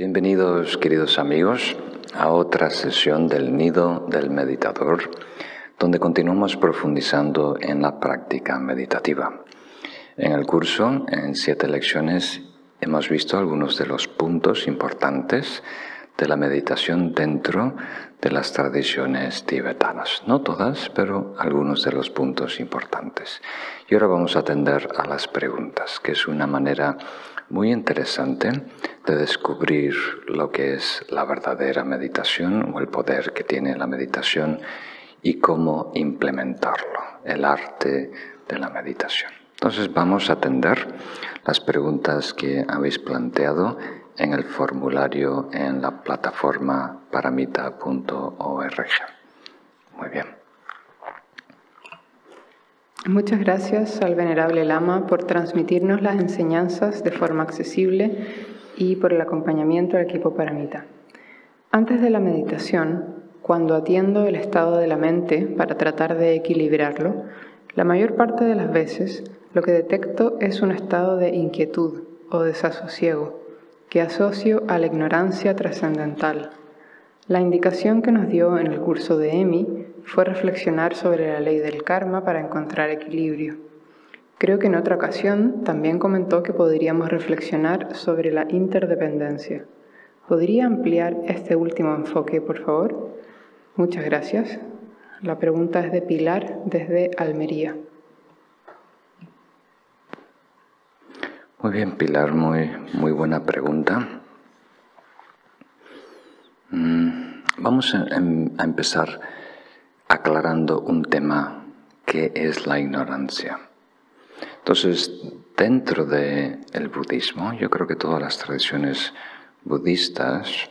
Bienvenidos, queridos amigos, a otra sesión del Nido del Meditador, donde continuamos profundizando en la práctica meditativa. En el curso, en 7 lecciones, hemos visto algunos de los puntos importantes de la meditación dentro de las tradiciones tibetanas. No todas, pero algunos de los puntos importantes. Y ahora vamos a atender a las preguntas, que es una manera muy interesante de descubrir lo que es la verdadera meditación o el poder que tiene la meditación y cómo implementarlo, el arte de la meditación. Entonces vamos a atender las preguntas que habéis planteado en el formulario en la plataforma paramita.org. Muy bien. Muchas gracias al Venerable Lama por transmitirnos las enseñanzas de forma accesible y por el acompañamiento al equipo Paramita. Antes de la meditación, cuando atiendo el estado de la mente para tratar de equilibrarlo, la mayor parte de las veces lo que detecto es un estado de inquietud o desasosiego que asocio a la ignorancia trascendental. La indicación que nos dio en el curso de Emi fue reflexionar sobre la ley del karma para encontrar equilibrio. Creo que en otra ocasión también comentó que podríamos reflexionar sobre la interdependencia. ¿Podría ampliar este último enfoque, por favor? Muchas gracias. La pregunta es de Pilar, desde Almería. Muy bien, Pilar, muy buena pregunta. Vamos a empezar aclarando un tema que es la ignorancia. Entonces, dentro del budismo, yo creo que todas las tradiciones budistas,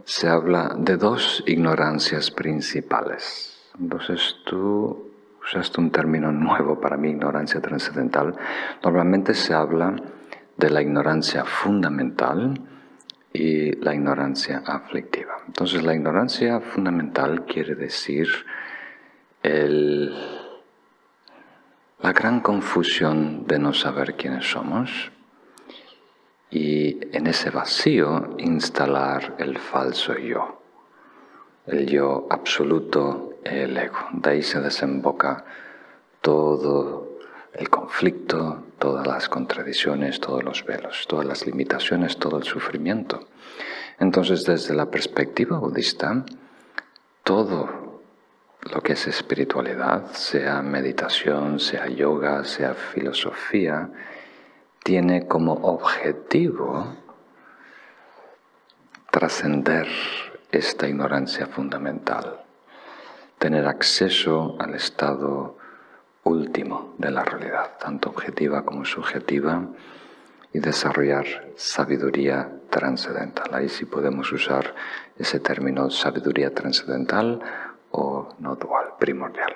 se habla de 2 ignorancias principales. Entonces, tú usaste un término nuevo para mí, ignorancia trascendental. Normalmente se habla de la ignorancia fundamental y la ignorancia aflictiva. Entonces, la ignorancia fundamental quiere decir la gran confusión de no saber quiénes somos y en ese vacío instalar el falso yo, el yo absoluto, el ego. De ahí se desemboca todo el conflicto, todas las contradicciones, todos los velos, todas las limitaciones, todo el sufrimiento. Entonces, desde la perspectiva budista, todo lo que es espiritualidad, sea meditación, sea yoga, sea filosofía, tiene como objetivo trascender esta ignorancia fundamental, tener acceso al estado último de la realidad, tanto objetiva como subjetiva, y desarrollar sabiduría trascendental. Ahí sí podemos usar ese término sabiduría trascendental o no dual, primordial.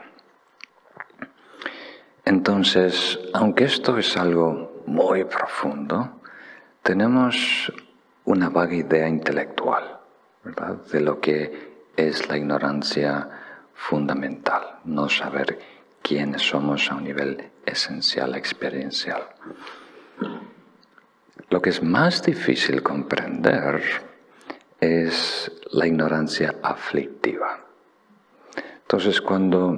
Entonces, aunque esto es algo muy profundo, tenemos una vaga idea intelectual, ¿verdad?, de lo que es la ignorancia fundamental, no saber quiénes somos a un nivel esencial, experiencial. Lo que es más difícil comprender es la ignorancia aflictiva. Entonces, cuando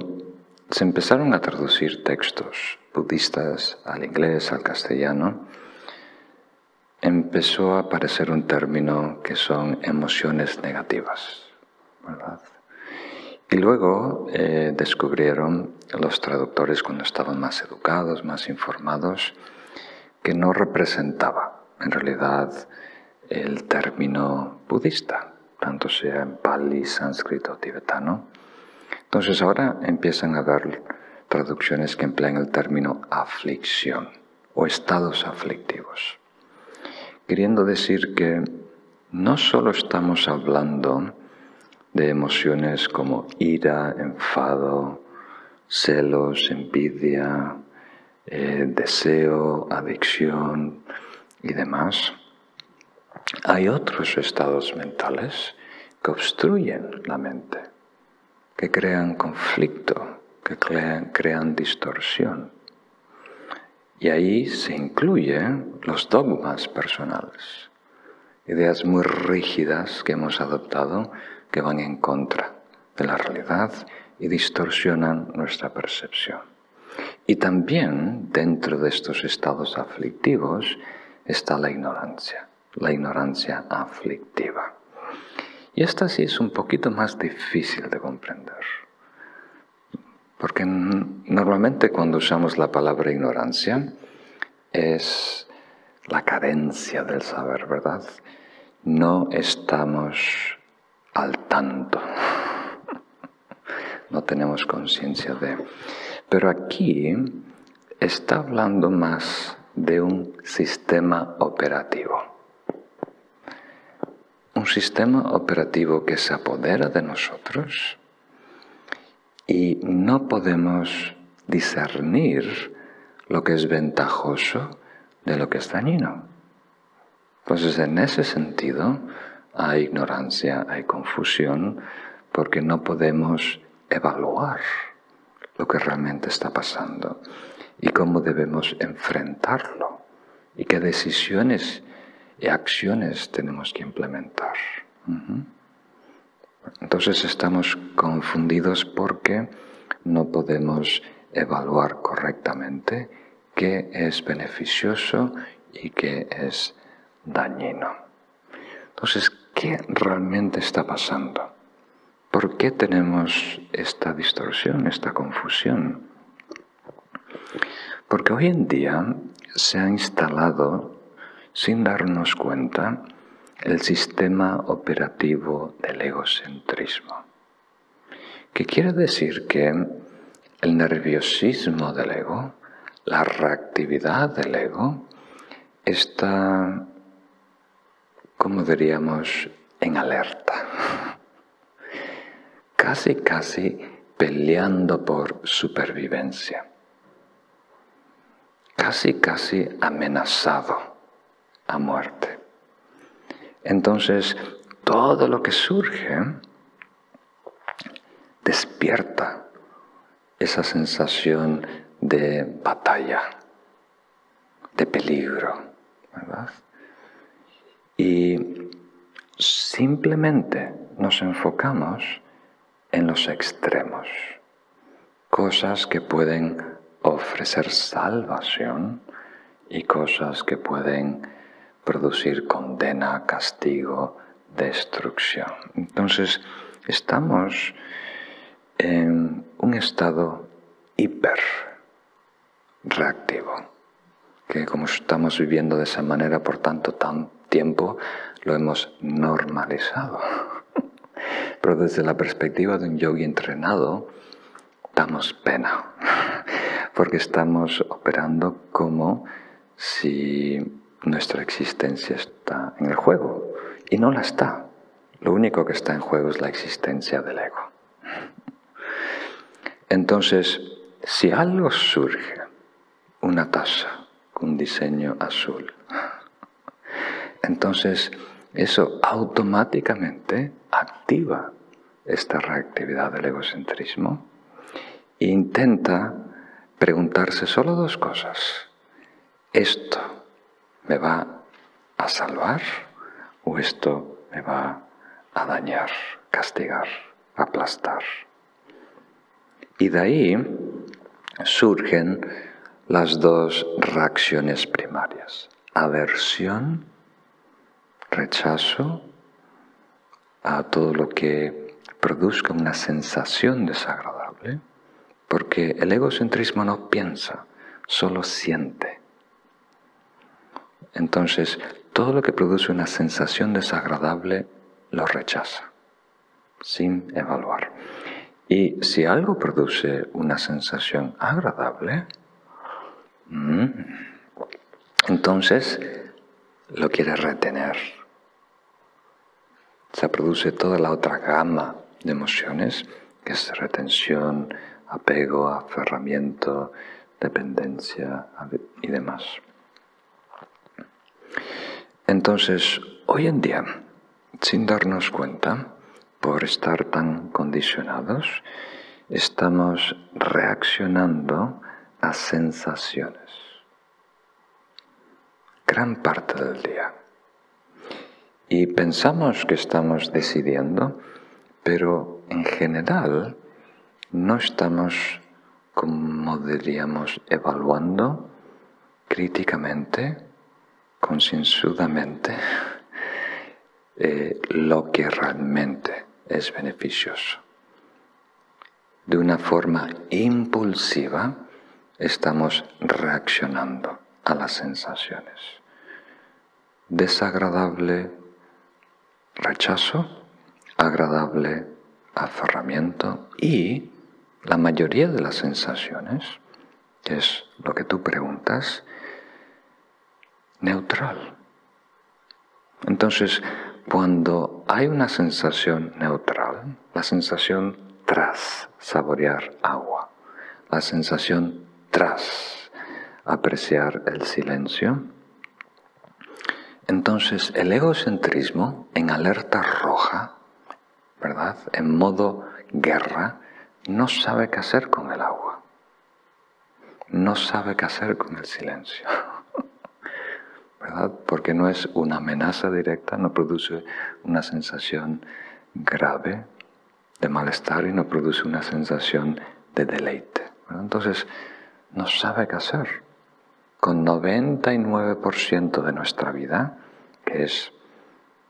se empezaron a traducir textos budistas al inglés, al castellano, empezó a aparecer un término que son emociones negativas, ¿verdad? Y luego descubrieron los traductores, cuando estaban más educados, más informados, que no representaba en realidad el término budista, tanto sea en pali, sánscrito o tibetano. Entonces ahora empiezan a haber traducciones que emplean el término aflicción o estados aflictivos, queriendo decir que no solo estamos hablando de emociones como ira, enfado, celos, envidia, deseo, adicción y demás. Hay otros estados mentales que obstruyen la mente, que crean conflicto, que crean distorsión. Y ahí se incluyen los dogmas personales, ideas muy rígidas que hemos adoptado que van en contra de la realidad y distorsionan nuestra percepción. Y también dentro de estos estados aflictivos está la ignorancia aflictiva. Y esta sí es un poquito más difícil de comprender. Porque normalmente cuando usamos la palabra ignorancia es la carencia del saber, ¿verdad? No estamos al tanto. No tenemos conciencia de. Pero aquí está hablando más de un sistema operativo. Un sistema operativo que se apodera de nosotros y no podemos discernir lo que es ventajoso de lo que es dañino. Entonces, en ese sentido, hay ignorancia, hay confusión, porque no podemos evaluar lo que realmente está pasando y cómo debemos enfrentarlo y qué decisiones y acciones tenemos que implementar. Entonces estamos confundidos porque no podemos evaluar correctamente qué es beneficioso y qué es dañino. Entonces, ¿qué realmente está pasando? ¿Por qué tenemos esta distorsión, esta confusión? Porque hoy en día se ha instalado, sin darnos cuenta, el sistema operativo del egocentrismo. ¿Qué quiere decir? Que el nerviosismo del ego, la reactividad del ego, está, como diríamos, en alerta. Casi peleando por supervivencia. Casi amenazado a muerte. Entonces, todo lo que surge despierta esa sensación de batalla, de peligro, ¿verdad? Y simplemente nos enfocamos en los extremos, cosas que pueden ofrecer salvación y cosas que pueden producir condena, castigo, destrucción. Entonces, estamos en un estado hiper reactivo, que como estamos viviendo de esa manera por tanto tiempo, lo hemos normalizado. Pero desde la perspectiva de un yogi entrenado, damos pena, porque estamos operando como si nuestra existencia está en el juego, y no la está. Lo único que está en juego es la existencia del ego. Entonces, si algo surge, una taza con diseño azul, entonces eso automáticamente activa esta reactividad del egocentrismo e intenta preguntarse solo dos cosas. ¿Esto me va a salvar o esto me va a dañar, castigar, aplastar? Y de ahí surgen las dos reacciones primarias: aversión, rechazo a todo lo que produzca una sensación desagradable, porque el egocentrismo no piensa, solo siente. Entonces, todo lo que produce una sensación desagradable lo rechaza, sin evaluar. Y si algo produce una sensación agradable, entonces lo quiere retener. Se produce toda la otra gama de emociones, que es retención, apego, aferramiento, dependencia y demás. Entonces, hoy en día, sin darnos cuenta, por estar tan condicionados, estamos reaccionando a sensaciones gran parte del día. Y pensamos que estamos decidiendo, pero en general no estamos, como diríamos, evaluando críticamente, concienzudamente, lo que realmente es beneficioso. De una forma impulsiva estamos reaccionando a las sensaciones. Desagradable, rechazo, agradable, aferramiento y la mayoría de las sensaciones, que es lo que tú preguntas, neutral. Entonces, cuando hay una sensación neutral, la sensación tras saborear agua, la sensación tras apreciar el silencio, entonces el egocentrismo en alerta roja, ¿verdad?, en modo guerra, no sabe qué hacer con el agua, no sabe qué hacer con el silencio, ¿verdad? Porque no es una amenaza directa, no produce una sensación grave de malestar y no produce una sensación de deleite, ¿verdad? Entonces, no sabe qué hacer. Con 99% de nuestra vida, que es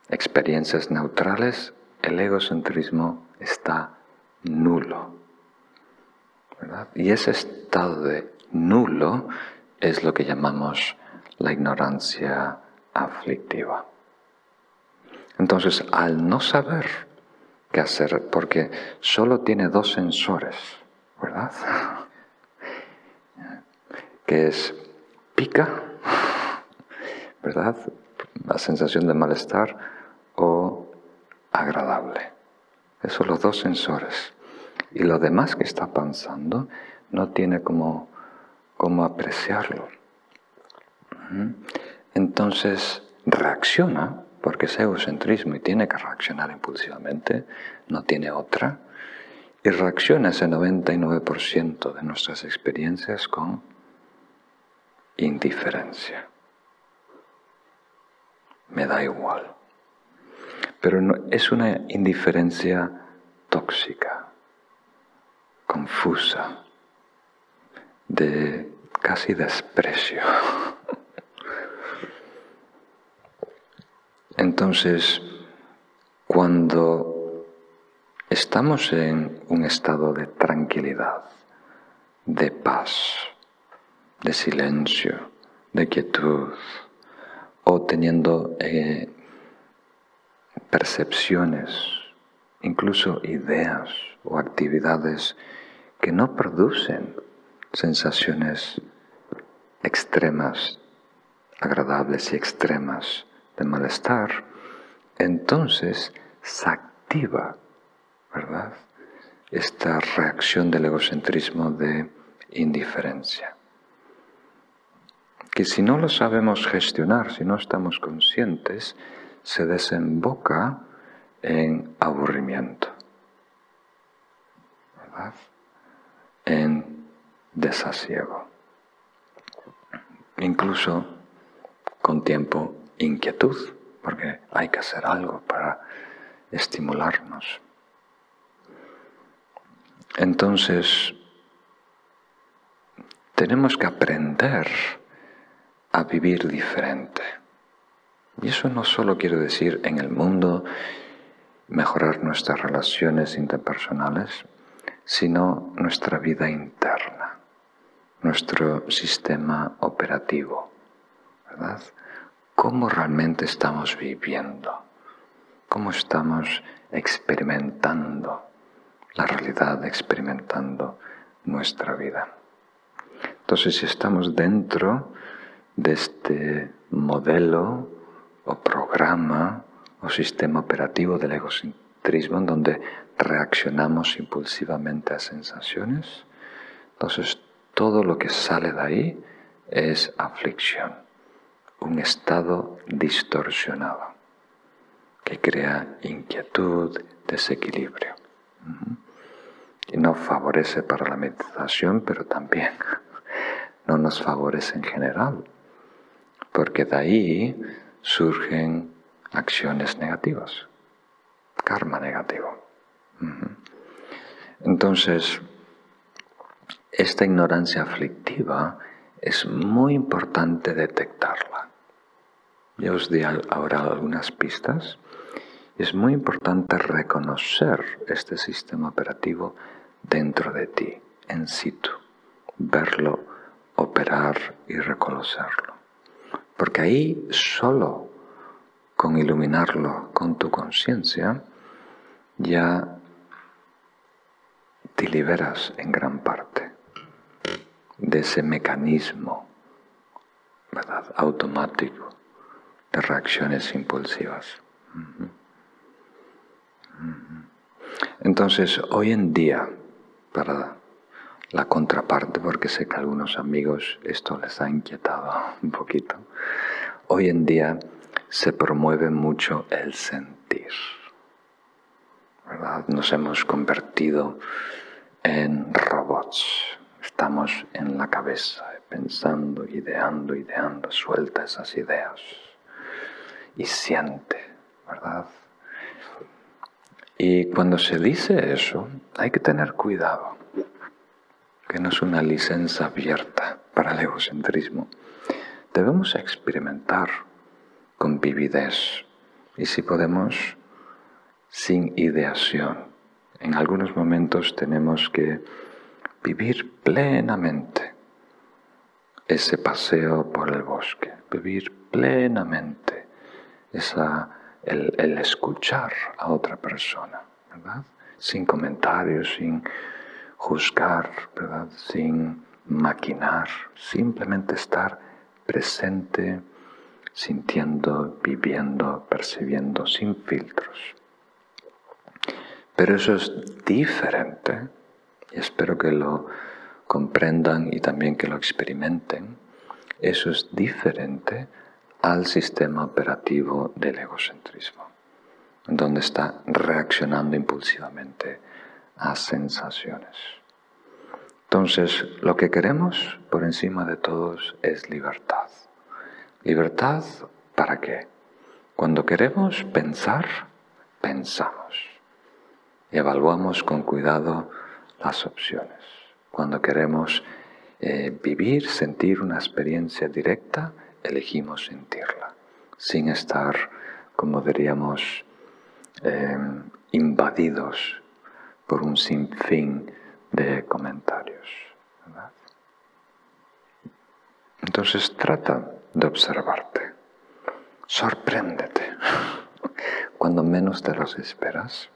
experiencias neutrales, el egocentrismo está nulo, ¿verdad? Y ese estado de nulo es lo que llamamos la ignorancia aflictiva. Entonces, al no saber qué hacer, porque solo tiene dos sensores, ¿verdad? Que es pica, ¿verdad?, la sensación de malestar, o agradable. Esos son los dos sensores. Y lo demás que está pensando no tiene cómo apreciarlo. Entonces reacciona, porque es egocentrismo y tiene que reaccionar impulsivamente, no tiene otra, y reacciona ese 99% de nuestras experiencias con indiferencia. Me da igual. Pero no, es una indiferencia tóxica, confusa, de casi desprecio. Entonces, cuando estamos en un estado de tranquilidad, de paz, de silencio, de quietud, o teniendo percepciones, incluso ideas o actividades que no producen sensaciones extremas, agradables y extremas de malestar, entonces se activa, ¿verdad?, esta reacción del egocentrismo de indiferencia, que si no lo sabemos gestionar, si no estamos conscientes, se desemboca en aburrimiento, ¿verdad?, en desasiego, incluso con tiempo inquietud, porque hay que hacer algo para estimularnos. Entonces, tenemos que aprender a vivir diferente. Y eso no solo quiere decir en el mundo mejorar nuestras relaciones interpersonales, sino nuestra vida interna, nuestro sistema operativo, ¿verdad? ¿Cómo realmente estamos viviendo? ¿Cómo estamos experimentando la realidad, experimentando nuestra vida? Entonces, si estamos dentro de este modelo o programa o sistema operativo del egocentrismo en donde reaccionamos impulsivamente a sensaciones, entonces todo lo que sale de ahí es aflicción, un estado distorsionado que crea inquietud, desequilibrio. Y no favorece para la meditación, pero también no nos favorece en general, porque de ahí surgen acciones negativas, karma negativo. Entonces, esta ignorancia aflictiva es muy importante detectarla. Ya os di ahora algunas pistas. Es muy importante reconocer este sistema operativo dentro de ti, in situ, verlo, operar y reconocerlo. Porque ahí solo con iluminarlo con tu conciencia ya te liberas en gran parte de ese mecanismo, ¿verdad?, automático de reacciones impulsivas. Entonces, hoy en día, para la contraparte, porque sé que a algunos amigos esto les ha inquietado un poquito, hoy en día se promueve mucho el sentir, ¿verdad? Nos hemos convertido en robots. Estamos en la cabeza, pensando, ideando, suelta esas ideas. Y siente, ¿verdad? Y cuando se dice eso, hay que tener cuidado, que no es una licencia abierta para el egocentrismo. Debemos experimentar con vividez y, si podemos, sin ideación. En algunos momentos tenemos que vivir plenamente ese paseo por el bosque, vivir plenamente el escuchar a otra persona, ¿verdad? Sin comentarios, sin juzgar, ¿verdad? Sin maquinar, simplemente estar presente, sintiendo, viviendo, percibiendo, sin filtros. Pero eso es diferente, y espero que lo comprendan y también que lo experimenten, eso es diferente al sistema operativo del egocentrismo, donde está reaccionando impulsivamente a sensaciones. Entonces, lo que queremos por encima de todos es libertad. ¿Libertad para qué? Cuando queremos pensar, pensamos y evaluamos con cuidado las opciones. Cuando queremos vivir, sentir una experiencia directa, elegimos sentirla, sin estar, como diríamos, invadidos por un sinfín de comentarios, ¿verdad? Entonces trata de observarte, sorpréndete, cuando menos te los esperas.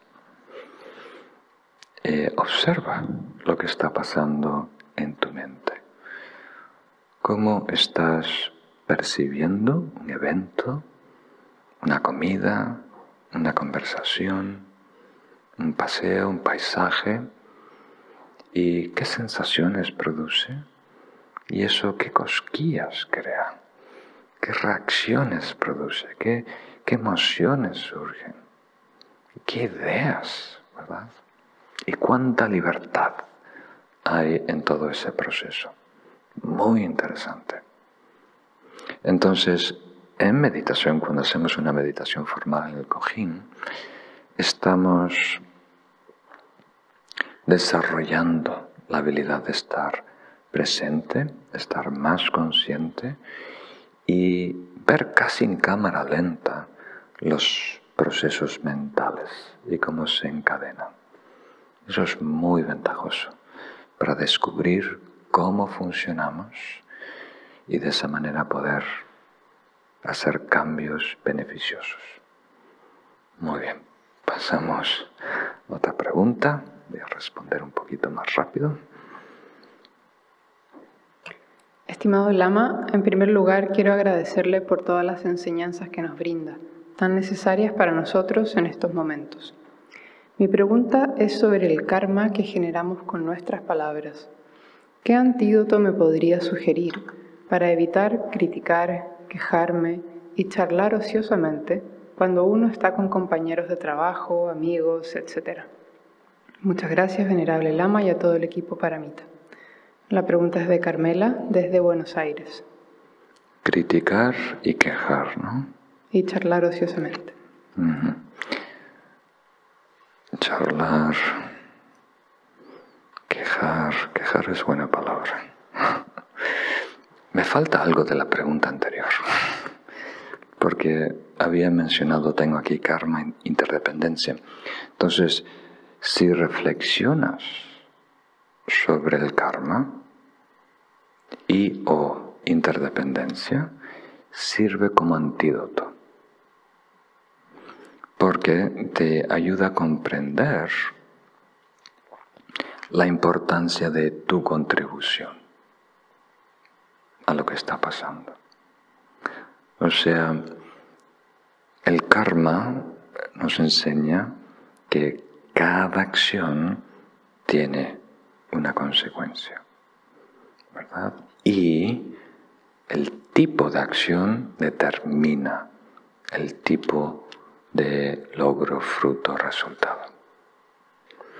Observa lo que está pasando en tu mente. ¿Cómo estás percibiendo un evento, una comida, una conversación, un paseo, un paisaje? ¿Y qué sensaciones produce? ¿Y eso qué cosquillas crea? ¿Qué reacciones produce? ¿Qué emociones surgen? ¿Qué ideas, verdad? ¿Y cuánta libertad hay en todo ese proceso? Muy interesante. Entonces, en meditación, cuando hacemos una meditación formal en el Cojín, estamos desarrollando la habilidad de estar presente, estar más consciente y ver casi en cámara lenta los procesos mentales y cómo se encadenan. Eso es muy ventajoso para descubrir cómo funcionamos y de esa manera poder hacer cambios beneficiosos. Muy bien, pasamos a otra pregunta. Voy a responder un poquito más rápido. Estimado Lama, en primer lugar quiero agradecerle por todas las enseñanzas que nos brinda, tan necesarias para nosotros en estos momentos. Mi pregunta es sobre el karma que generamos con nuestras palabras. ¿Qué antídoto me podría sugerir para evitar criticar, quejarme y charlar ociosamente cuando uno está con compañeros de trabajo, amigos, etc.? Muchas gracias, Venerable Lama, y a todo el equipo Paramita. La pregunta es de Carmela, desde Buenos Aires. Criticar y quejar, ¿no? y charlar ociosamente. Charlar, quejar es buena palabra. Me falta algo de la pregunta anterior, porque había mencionado, tengo aquí karma, interdependencia. Entonces, si reflexionas sobre el karma y o interdependencia, sirve como antídoto, porque te ayuda a comprender la importancia de tu contribución a lo que está pasando. O sea, el karma nos enseña que cada acción tiene una consecuencia, ¿verdad? Y el tipo de acción determina el tipo de logro, fruto, resultado.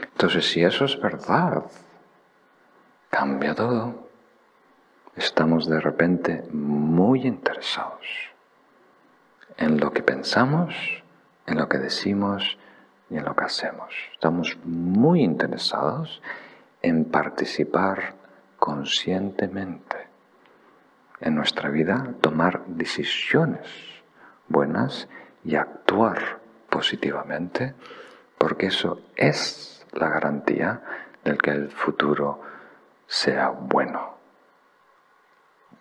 Entonces, si eso es verdad, cambia todo. Estamos de repente muy interesados en lo que pensamos, en lo que decimos y en lo que hacemos. Estamos muy interesados en participar conscientemente en nuestra vida, tomar decisiones buenas y actuar positivamente, porque eso es la garantía de que el futuro sea bueno,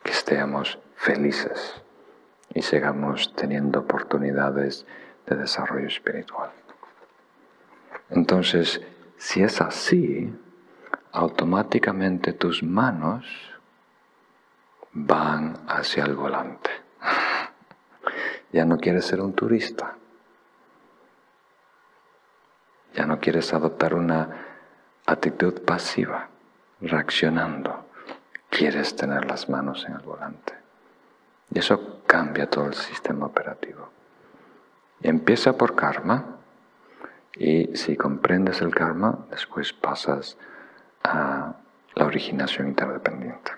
que estemos felices y sigamos teniendo oportunidades de desarrollo espiritual. Entonces, si es así, automáticamente tus manos van hacia el volante. Ya no quieres ser un turista. Ya no quieres adoptar una actitud pasiva, reaccionando. Quieres tener las manos en el volante. Y eso cambia todo el sistema operativo. Y empieza por karma, y si comprendes el karma, después pasas a la originación interdependiente.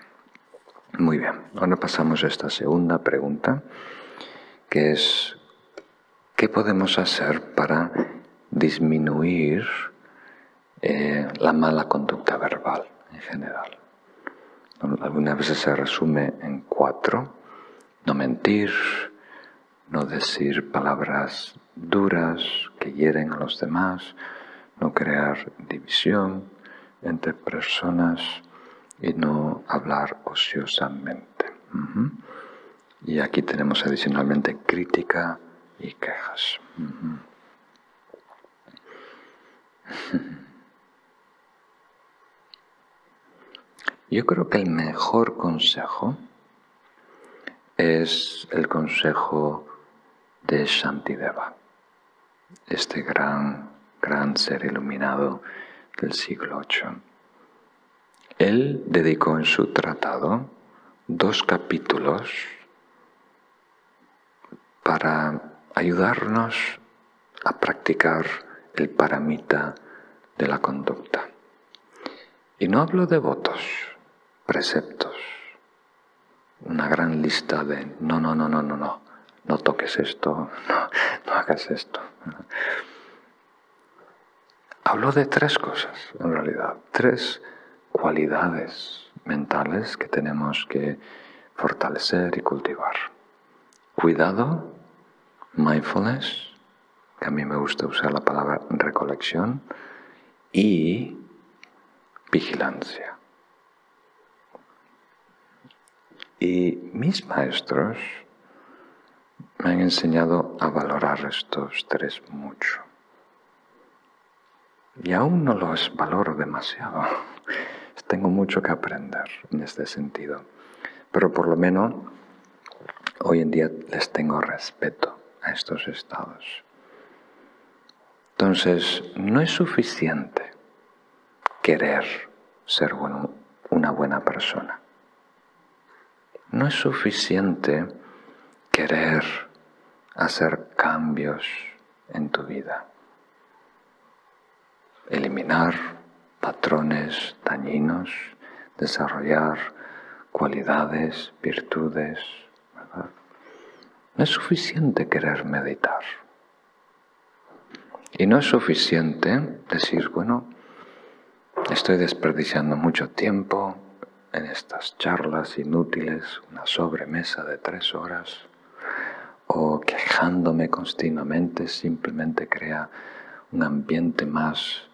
Muy bien, ahora pasamos a esta segunda pregunta, que es, ¿qué podemos hacer para disminuir la mala conducta verbal en general? Algunas veces se resume en 4: no mentir, no decir palabras duras que hieren a los demás, no crear división entre personas y no hablar ociosamente. Y aquí tenemos adicionalmente crítica y quejas. Yo creo que el mejor consejo es el consejo de Shantideva, este gran ser iluminado del siglo VIII. Él dedicó en su tratado 2 capítulos para ayudarnos a practicar el paramita de la conducta. Y no hablo de votos, preceptos, una gran lista de no toques esto, no hagas esto. Hablo de 3 cosas, en realidad, 3 cualidades mentales que tenemos que fortalecer y cultivar. Cuidado, mindfulness, que a mí me gusta usar la palabra recolección, y vigilancia. Y mis maestros me han enseñado a valorar estos 3 mucho. Y aún no los valoro demasiado. Tengo mucho que aprender en este sentido. Pero por lo menos hoy en día les tengo respeto a estos estados. Entonces, no es suficiente querer ser una buena persona. No es suficiente querer hacer cambios en tu vida. Eliminar patrones dañinos, desarrollar cualidades, virtudes, ¿verdad? No es suficiente querer meditar. Y no es suficiente decir, bueno, estoy desperdiciando mucho tiempo en estas charlas inútiles, una sobremesa de 3 horas, o quejándome continuamente simplemente crea un ambiente más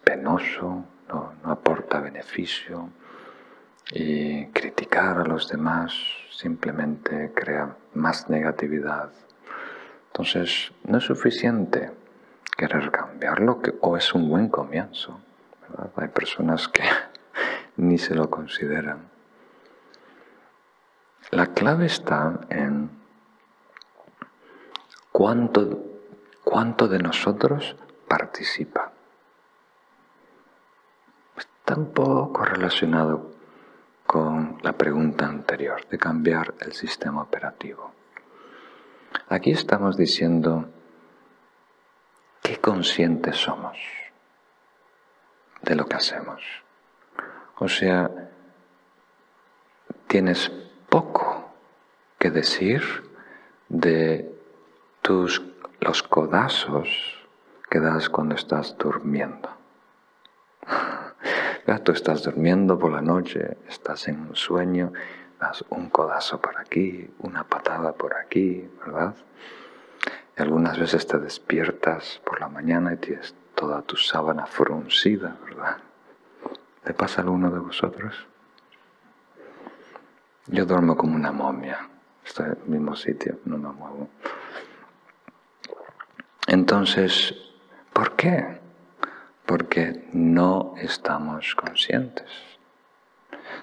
penoso, no aporta beneficio, y criticar a los demás simplemente crea más negatividad. Entonces, no es suficiente querer cambiarlo, o es un buen comienzo, ¿verdad? Hay personas que ni se lo consideran. La clave está en cuánto de nosotros participa. Está un poco relacionado con la pregunta anterior de cambiar el sistema operativo. Aquí estamos diciendo qué conscientes somos de lo que hacemos. O sea, tienes poco que decir de los codazos que das cuando estás durmiendo. Tú estás durmiendo por la noche, estás en un sueño, das un codazo por aquí, una patada por aquí, ¿verdad? Y algunas veces te despiertas por la mañana y tienes toda tu sábana fruncida, ¿verdad? ¿Le pasa a alguno de vosotros? Yo duermo como una momia, estoy en el mismo sitio, no me muevo. Entonces, ¿por qué? Porque no estamos conscientes.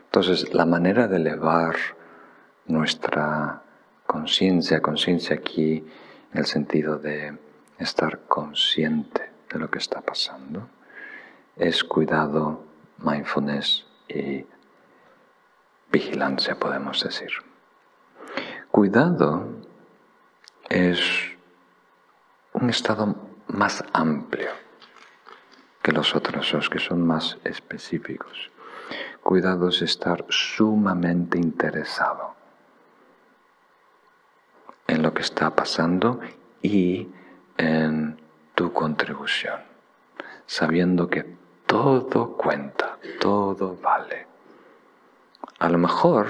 Entonces, la manera de elevar nuestra conciencia aquí en el sentido de estar consciente de lo que está pasando, es cuidado, mindfulness y vigilancia, podemos decir. Cuidado es un estado más amplio que los otros dos, que son más específicos. Cuidado es estar sumamente interesado en lo que está pasando y en tu contribución, sabiendo que todo cuenta, todo vale. A lo mejor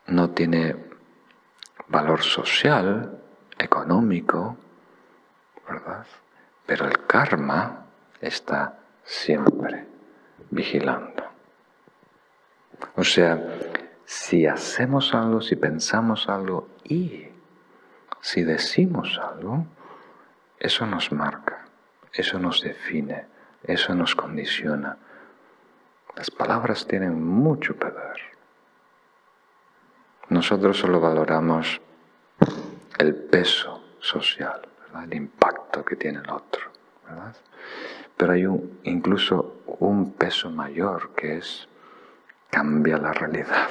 no tiene valor social, económico, ¿verdad? Pero el karma está siempre vigilando. O sea, si hacemos algo, si pensamos algo y si decimos algo, eso nos marca, eso nos define, eso nos condiciona. Las palabras tienen mucho poder. Nosotros solo valoramos el peso social, ¿verdad? El impacto que tiene el otro, ¿verdad? Pero hay incluso un peso mayor que es cambia la realidad.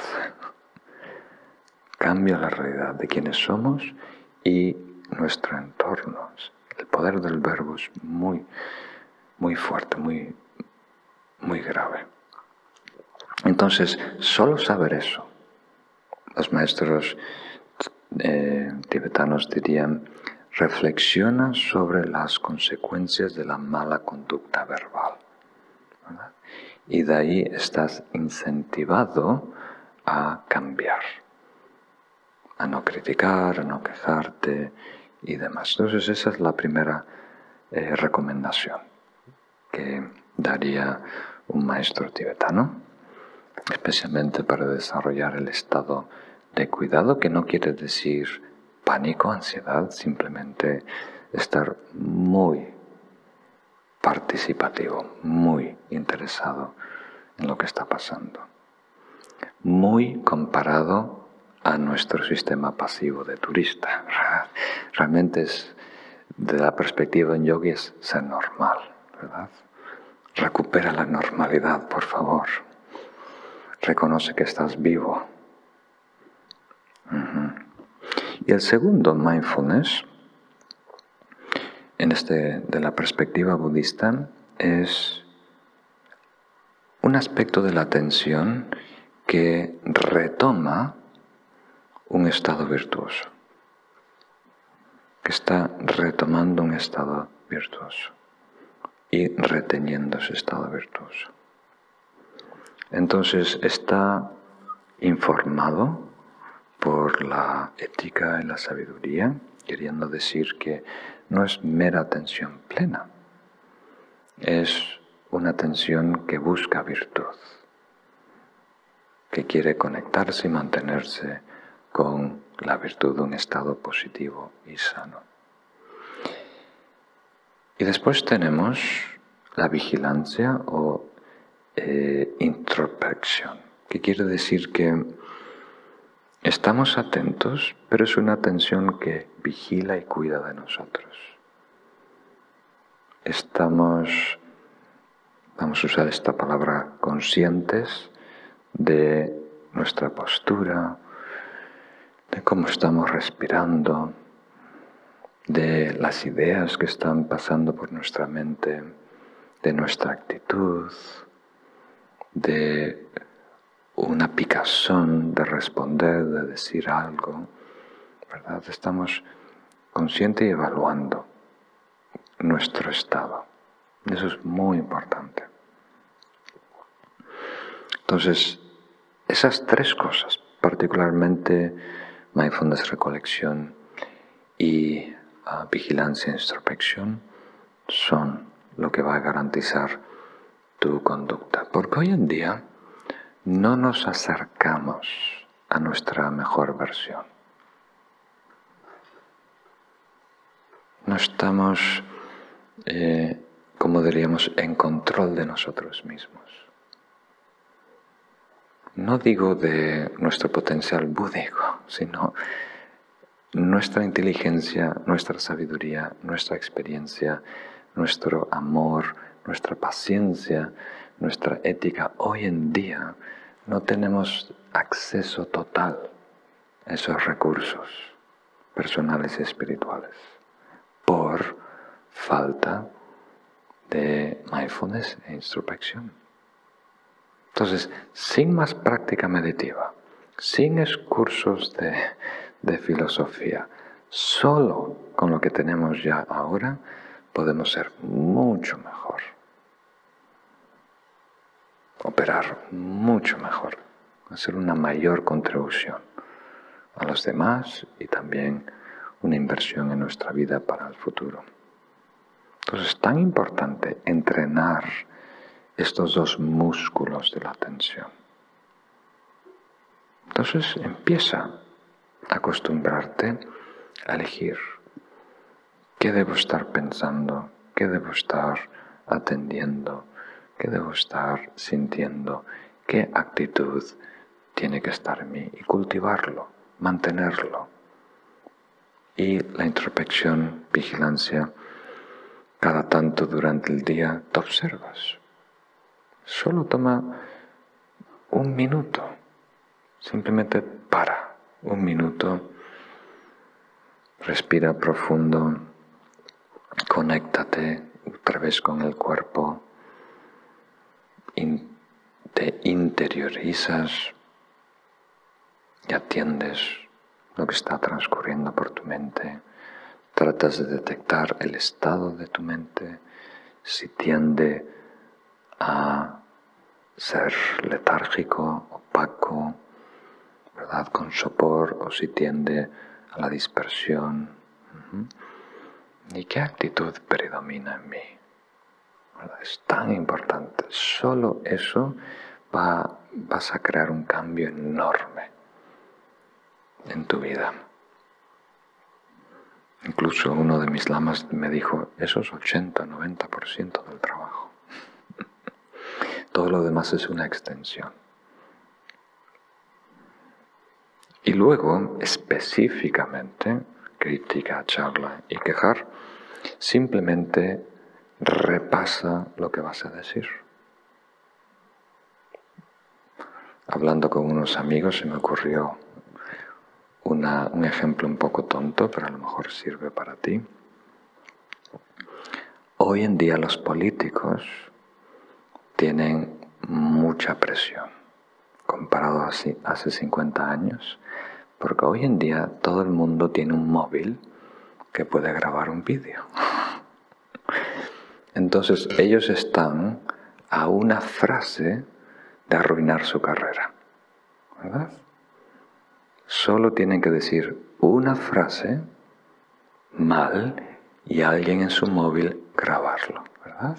Cambia la realidad de quienes somos y nuestro entorno. El poder del verbo es muy, muy fuerte, muy, muy grave. Entonces, solo saber eso, los maestros tibetanos dirían, reflexiona sobre las consecuencias de la mala conducta verbal, ¿verdad? Y de ahí estás incentivado a cambiar, a no criticar, a no quejarte y demás. Entonces esa es la primera recomendación que daría un maestro tibetano, especialmente para desarrollar el estado de cuidado, que no quiere decir pánico, ansiedad, simplemente estar muy participativo, muy interesado en lo que está pasando. Muy comparado a nuestro sistema pasivo de turista. Realmente es, de la perspectiva en yogi, es ser normal, ¿verdad? Recupera la normalidad, por favor. Reconoce que estás vivo. Y el segundo, mindfulness, de la perspectiva budista, es un aspecto de la atención que retoma un estado virtuoso, que está retomando un estado virtuoso y reteniendo ese estado virtuoso. Entonces está informado por la ética y la sabiduría, queriendo decir que no es mera atención plena, es una atención que busca virtud, que quiere conectarse y mantenerse con la virtud de un estado positivo y sano. Y después tenemos la vigilancia o introspección, que quiere decir que estamos atentos, pero es una atención que vigila y cuida de nosotros. Estamos, vamos a usar esta palabra, conscientes de nuestra postura, de cómo estamos respirando, de las ideas que están pasando por nuestra mente, de nuestra actitud, de una picazón de responder, de decir algo, ¿verdad? Estamos conscientes y evaluando nuestro estado. Eso es muy importante. Entonces, esas tres cosas, particularmente mindfulness, recolección y vigilancia e introspección, son lo que va a garantizar tu conducta. Porque hoy en día no nos acercamos a nuestra mejor versión. No estamos, como diríamos, en control de nosotros mismos. No digo de nuestro potencial búdico, sino nuestra inteligencia, nuestra sabiduría, nuestra experiencia, nuestro amor, nuestra paciencia, nuestra ética. Hoy en día no tenemos acceso total a esos recursos personales y espirituales por falta de mindfulness e introspección. Entonces, sin más práctica meditativa, sin cursos de filosofía, solo con lo que tenemos ya ahora, podemos ser mucho mejor, operar mucho mejor, hacer una mayor contribución a los demás y también una inversión en nuestra vida para el futuro. Entonces es tan importante entrenar estos dos músculos de la atención. Entonces empieza a acostumbrarte a elegir qué debo estar pensando, qué debo estar atendiendo, qué debo estar sintiendo, qué actitud tiene que estar en mí y cultivarlo, mantenerlo. Y la introspección, vigilancia, cada tanto durante el día te observas. Solo toma un minuto, simplemente para un minuto, respira profundo, conéctate otra vez con el cuerpo, te interiorizas y atiendes lo que está transcurriendo por tu mente. Tratas de detectar el estado de tu mente, si tiende a ser letárgico, opaco, ¿verdad?, con sopor, o si tiende a la dispersión. ¿Y qué actitud predomina en mí? ¿Verdad? Es tan importante. Solo eso vas a crear un cambio enorme en tu vida. Incluso uno de mis lamas me dijo, eso es 80-90% del trabajo. Todo lo demás es una extensión. Y luego, específicamente, crítica, charla y quejar, simplemente repasa lo que vas a decir. Hablando con unos amigos se me ocurrió un ejemplo un poco tonto, pero a lo mejor sirve para ti. Hoy en día los políticos tienen mucha presión, comparado a hace 50 años, Porque hoy en día todo el mundo tiene un móvil que puede grabar un vídeo. Entonces ellos están a una frase de arruinar su carrera, ¿verdad? Solo tienen que decir una frase mal y alguien en su móvil grabarlo, ¿verdad?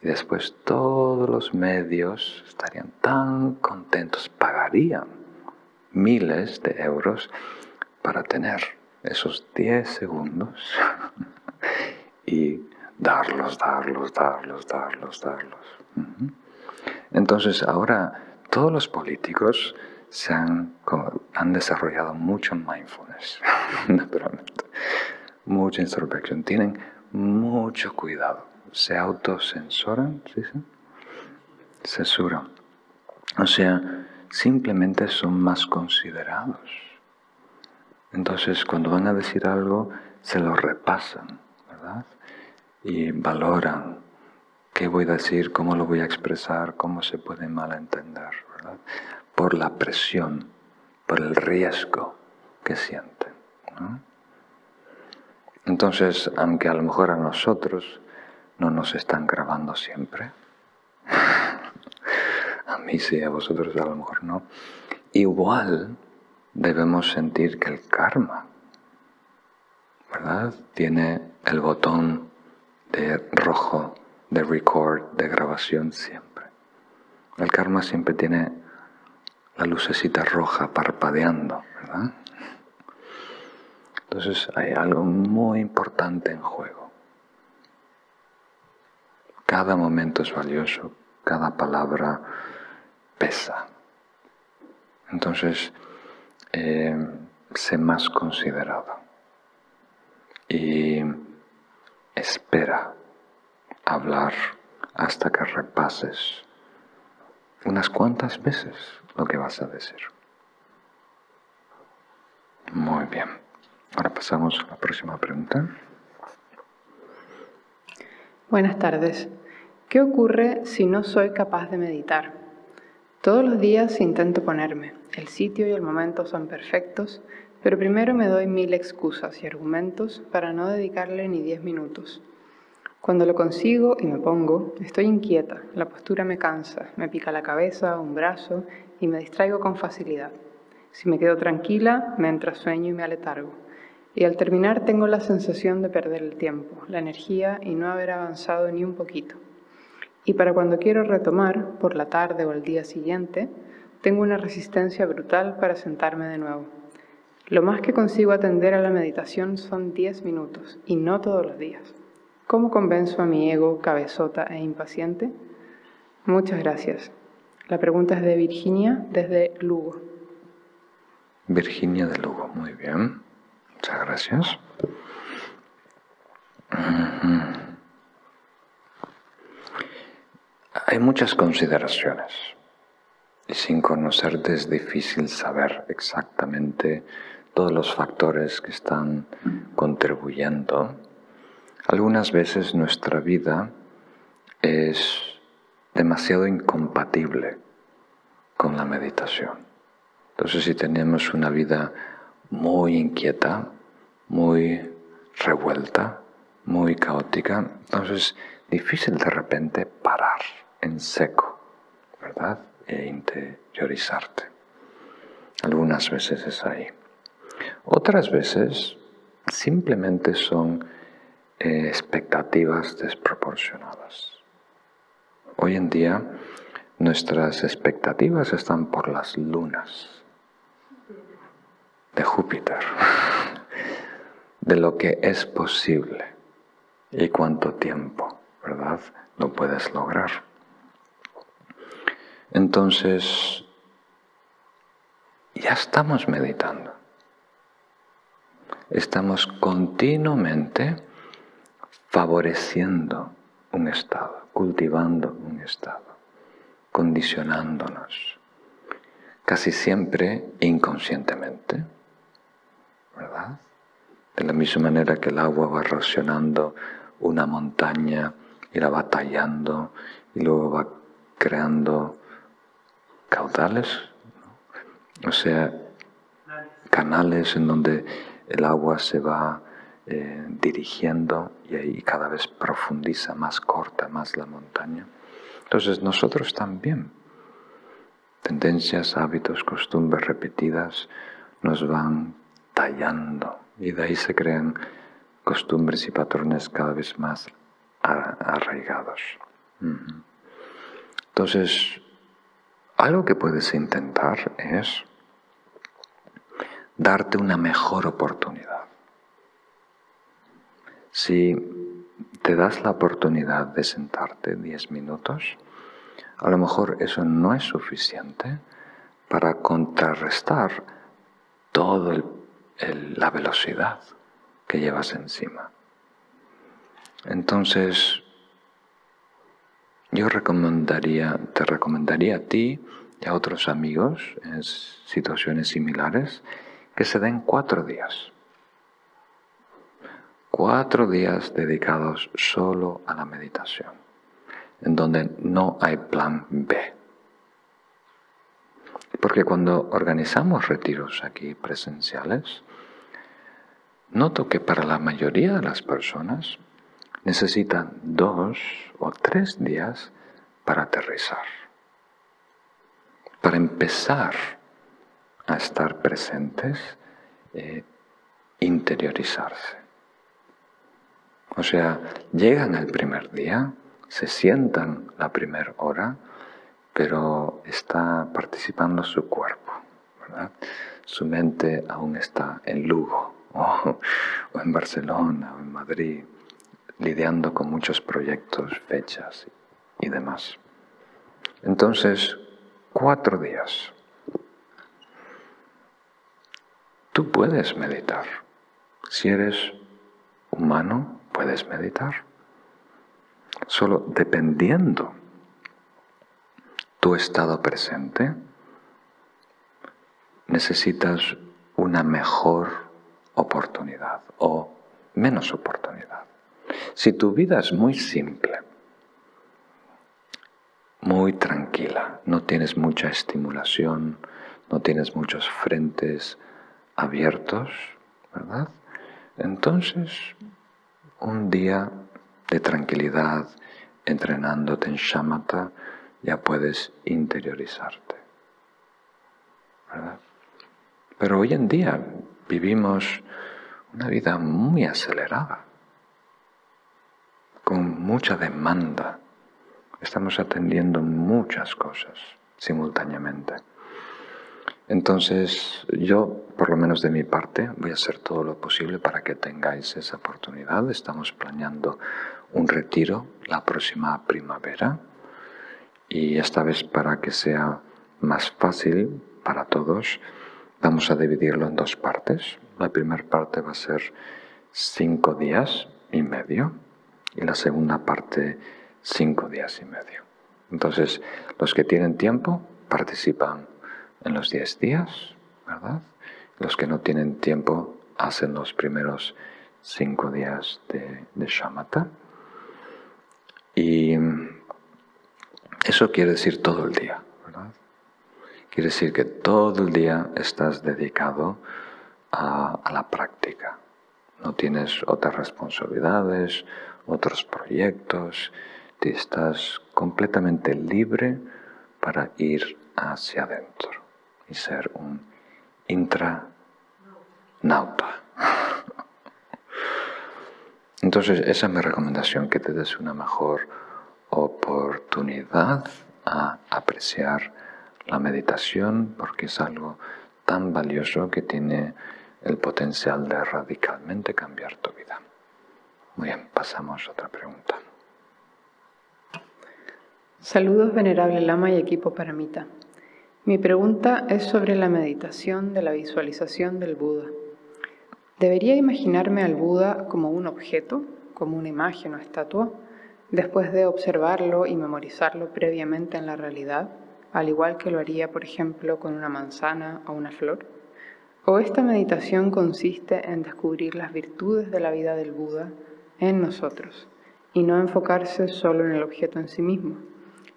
Y después todos los medios estarían tan contentos, pagarían miles de euros para tener esos 10 segundos y darlos. Entonces ahora todos los políticos han desarrollado mucho mindfulness, naturalmente, mucha introspección, tienen mucho cuidado, se autocensuran, ¿sí? Censuran, o sea, simplemente son más considerados. Entonces cuando van a decir algo se lo repasan, ¿verdad? Y valoran qué voy a decir, cómo lo voy a expresar, cómo se puede malentender, ¿verdad? Por la presión, por el riesgo que sienten, ¿no? Entonces, aunque a lo mejor a nosotros no nos están grabando siempre, a mí sí, a vosotros a lo mejor no, igual debemos sentir que el karma, ¿verdad?, tiene el botón de rojo de record, de grabación siempre. El karma siempre tiene la lucecita roja parpadeando, ¿verdad? Entonces hay algo muy importante en juego. Cada momento es valioso, cada palabra pesa. Entonces, sé más considerado y espera hablar hasta que repases unas cuantas veces lo que vas a decir. Muy bien. Ahora pasamos a la próxima pregunta. Buenas tardes. ¿Qué ocurre si no soy capaz de meditar? Todos los días intento ponerme. El sitio y el momento son perfectos, pero primero me doy 1000 excusas y argumentos para no dedicarle ni 10 minutos. Cuando lo consigo y me pongo, estoy inquieta, la postura me cansa, me pica la cabeza, un brazo y me distraigo con facilidad. Si me quedo tranquila, me entra sueño y me aletargo. Y al terminar tengo la sensación de perder el tiempo, la energía y no haber avanzado ni un poquito. Y para cuando quiero retomar, por la tarde o el día siguiente, tengo una resistencia brutal para sentarme de nuevo. Lo más que consigo atender a la meditación son 10 minutos, y no todos los días. ¿Cómo convenzo a mi ego cabezota e impaciente? Muchas gracias. La pregunta es de Virginia, desde Lugo. Virginia de Lugo, muy bien. Muchas gracias. Hay muchas consideraciones y sin conocerte es difícil saber exactamente todos los factores que están contribuyendo. Algunas veces nuestra vida es demasiado incompatible con la meditación. Entonces, si tenemos una vida muy inquieta, muy revuelta, muy caótica, entonces difícil de repente parar en seco, ¿verdad? E interiorizarte. Algunas veces es ahí. Otras veces simplemente son expectativas desproporcionadas. Hoy en día nuestras expectativas están por las lunas de Júpiter, de lo que es posible y cuánto tiempo, ¿verdad?, lo puedes lograr. Entonces, ya estamos meditando. Estamos continuamente favoreciendo un estado, cultivando un estado, condicionándonos, casi siempre inconscientemente, ¿verdad? De la misma manera que el agua va erosionando una montaña y la va tallando y luego va creando caudales, ¿no? O sea, canales en donde el agua se va dirigiendo y ahí cada vez profundiza, más corta, más la montaña. Entonces nosotros también, tendencias, hábitos, costumbres repetidas nos van tallando y de ahí se crean costumbres y patrones cada vez más arraigados. Entonces, algo que puedes intentar es darte una mejor oportunidad. Si te das la oportunidad de sentarte 10 minutos, a lo mejor eso no es suficiente para contrarrestar toda la velocidad que llevas encima. Entonces, yo te recomendaría a ti y a otros amigos en situaciones similares que se den 4 días. 4 días dedicados solo a la meditación, en donde no hay plan B. Porque cuando organizamos retiros aquí presenciales, noto que para la mayoría de las personas necesitan 2 o 3 días para aterrizar, para empezar a estar presentes, interiorizarse. O sea, llegan el primer día, se sientan la primera hora, pero está participando su cuerpo, ¿verdad? Su mente aún está en Lugo, o en Barcelona, o en Madrid, lidiando con muchos proyectos, fechas y demás. Entonces, 4 días. Tú puedes meditar. Si eres humano, puedes meditar. Solo dependiendo tu estado presente, necesitas una mejor oportunidad o menos oportunidad. Si tu vida es muy simple, muy tranquila, no tienes mucha estimulación, no tienes muchos frentes abiertos, ¿verdad? Entonces, un día de tranquilidad, entrenándote en shamatha, ya puedes interiorizarte, ¿verdad? Pero hoy en día vivimos una vida muy acelerada, con mucha demanda. Estamos atendiendo muchas cosas simultáneamente. Entonces, yo, por lo menos de mi parte, voy a hacer todo lo posible para que tengáis esa oportunidad. Estamos planeando un retiro la próxima primavera y esta vez, para que sea más fácil para todos, vamos a dividirlo en 2 partes. La primera parte va a ser 5 días y medio y la segunda parte 5 días y medio. Entonces, los que tienen tiempo participan en los 10 días, ¿verdad? Los que no tienen tiempo hacen los primeros 5 días de shamatha. Y eso quiere decir todo el día, ¿verdad? Quiere decir que todo el día estás dedicado a la práctica. No tienes otras responsabilidades, otros proyectos. Estás completamente libre para ir hacia adentro y ser un intranauta. Entonces, esa es mi recomendación, que te des una mejor oportunidad a apreciar la meditación, porque es algo tan valioso que tiene el potencial de radicalmente cambiar tu vida. Muy bien, pasamos a otra pregunta. Saludos, Venerable Lama y equipo Paramita. Mi pregunta es sobre la meditación de la visualización del Buda. ¿Debería imaginarme al Buda como un objeto, como una imagen o estatua, después de observarlo y memorizarlo previamente en la realidad, al igual que lo haría, por ejemplo, con una manzana o una flor? ¿O esta meditación consiste en descubrir las virtudes de la vida del Buda en nosotros y no enfocarse solo en el objeto en sí mismo?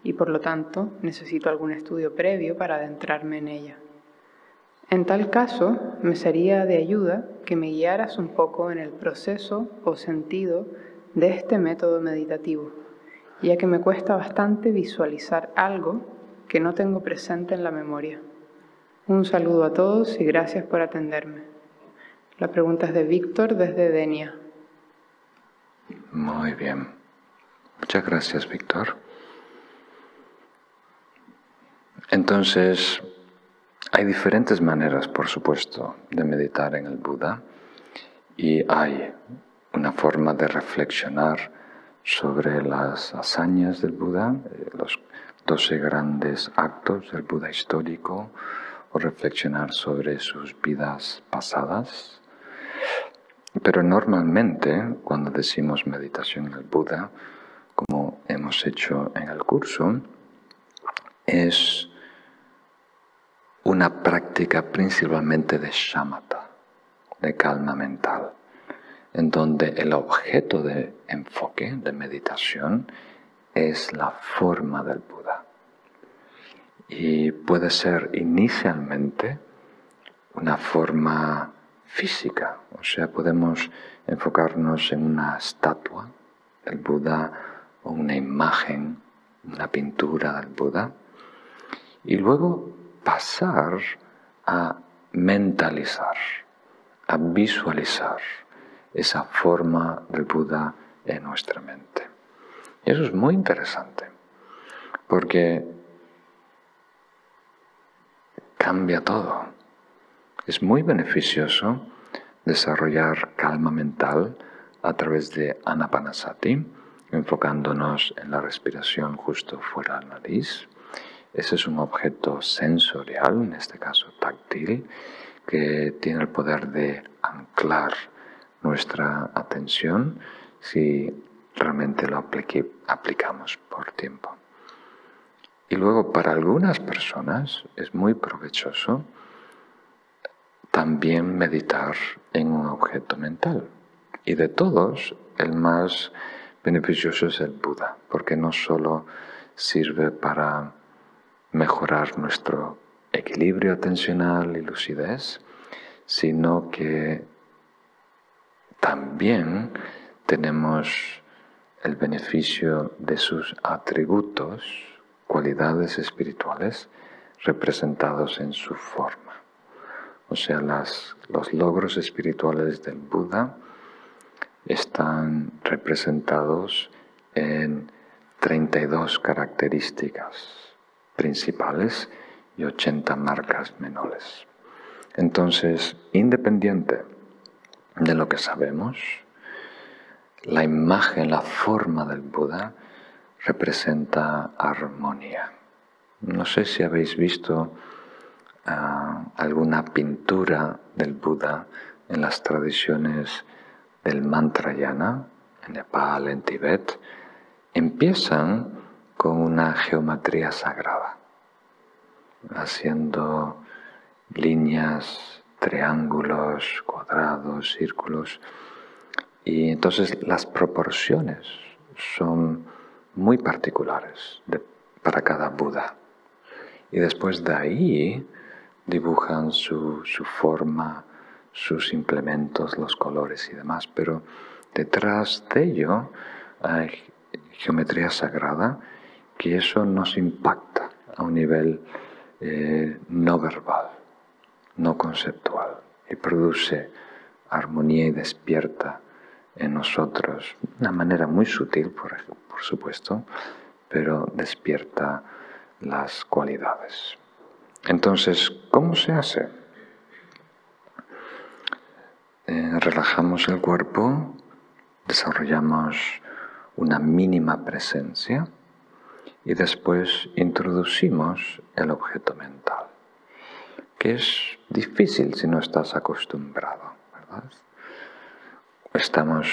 Y por lo tanto, necesito algún estudio previo para adentrarme en ella. En tal caso, me sería de ayuda que me guiaras un poco en el proceso o sentido de este método meditativo, ya que me cuesta bastante visualizar algo que no tengo presente en la memoria. Un saludo a todos y gracias por atenderme. La pregunta es de Víctor desde Denia. Muy bien. Muchas gracias, Víctor. Entonces, hay diferentes maneras, por supuesto, de meditar en el Buda y hay una forma de reflexionar sobre las hazañas del Buda, los 12 grandes actos del Buda histórico, o reflexionar sobre sus vidas pasadas. Pero normalmente, cuando decimos meditación en el Buda, como hemos hecho en el curso, es una práctica principalmente de shamatha, de calma mental, en donde el objeto de enfoque, de meditación, es la forma del Buda. Y puede ser inicialmente una forma física, o sea, podemos enfocarnos en una estatua del Buda o una imagen, una pintura del Buda, y luego pasar a mentalizar, a visualizar esa forma del Buda en nuestra mente. Y eso es muy interesante, porque cambia todo. Es muy beneficioso desarrollar calma mental a través de Anapanasati, enfocándonos en la respiración justo fuera de la nariz. Ese es un objeto sensorial, en este caso táctil, que tiene el poder de anclar nuestra atención si realmente lo aplicamos por tiempo. Y luego, para algunas personas es muy provechoso también meditar en un objeto mental. Y de todos, el más beneficioso es el Buda, porque no solo sirve para mejorar nuestro equilibrio atencional y lucidez, sino que también tenemos el beneficio de sus atributos, cualidades espirituales, representados en su forma. O sea, los logros espirituales del Buda están representados en 32 características principales y 80 marcas menores. Entonces, independiente de lo que sabemos, la imagen, la forma del Buda representa armonía. No sé si habéis visto alguna pintura del Buda en las tradiciones del Mantrayana, en Nepal, en Tibet. Empiezan con una geometría sagrada, haciendo líneas, triángulos, cuadrados, círculos. Y entonces las proporciones son muy particulares para cada Buda. Y después de ahí dibujan su forma, sus implementos, los colores y demás. Pero detrás de ello hay geometría sagrada, que eso nos impacta a un nivel no verbal, no conceptual, y produce armonía y despierta en nosotros, de una manera muy sutil, por supuesto, pero despierta las cualidades. Entonces, ¿cómo se hace? Relajamos el cuerpo, desarrollamos una mínima presencia y después introducimos el objeto mental, que es difícil si no estás acostumbrado, ¿verdad? Estamos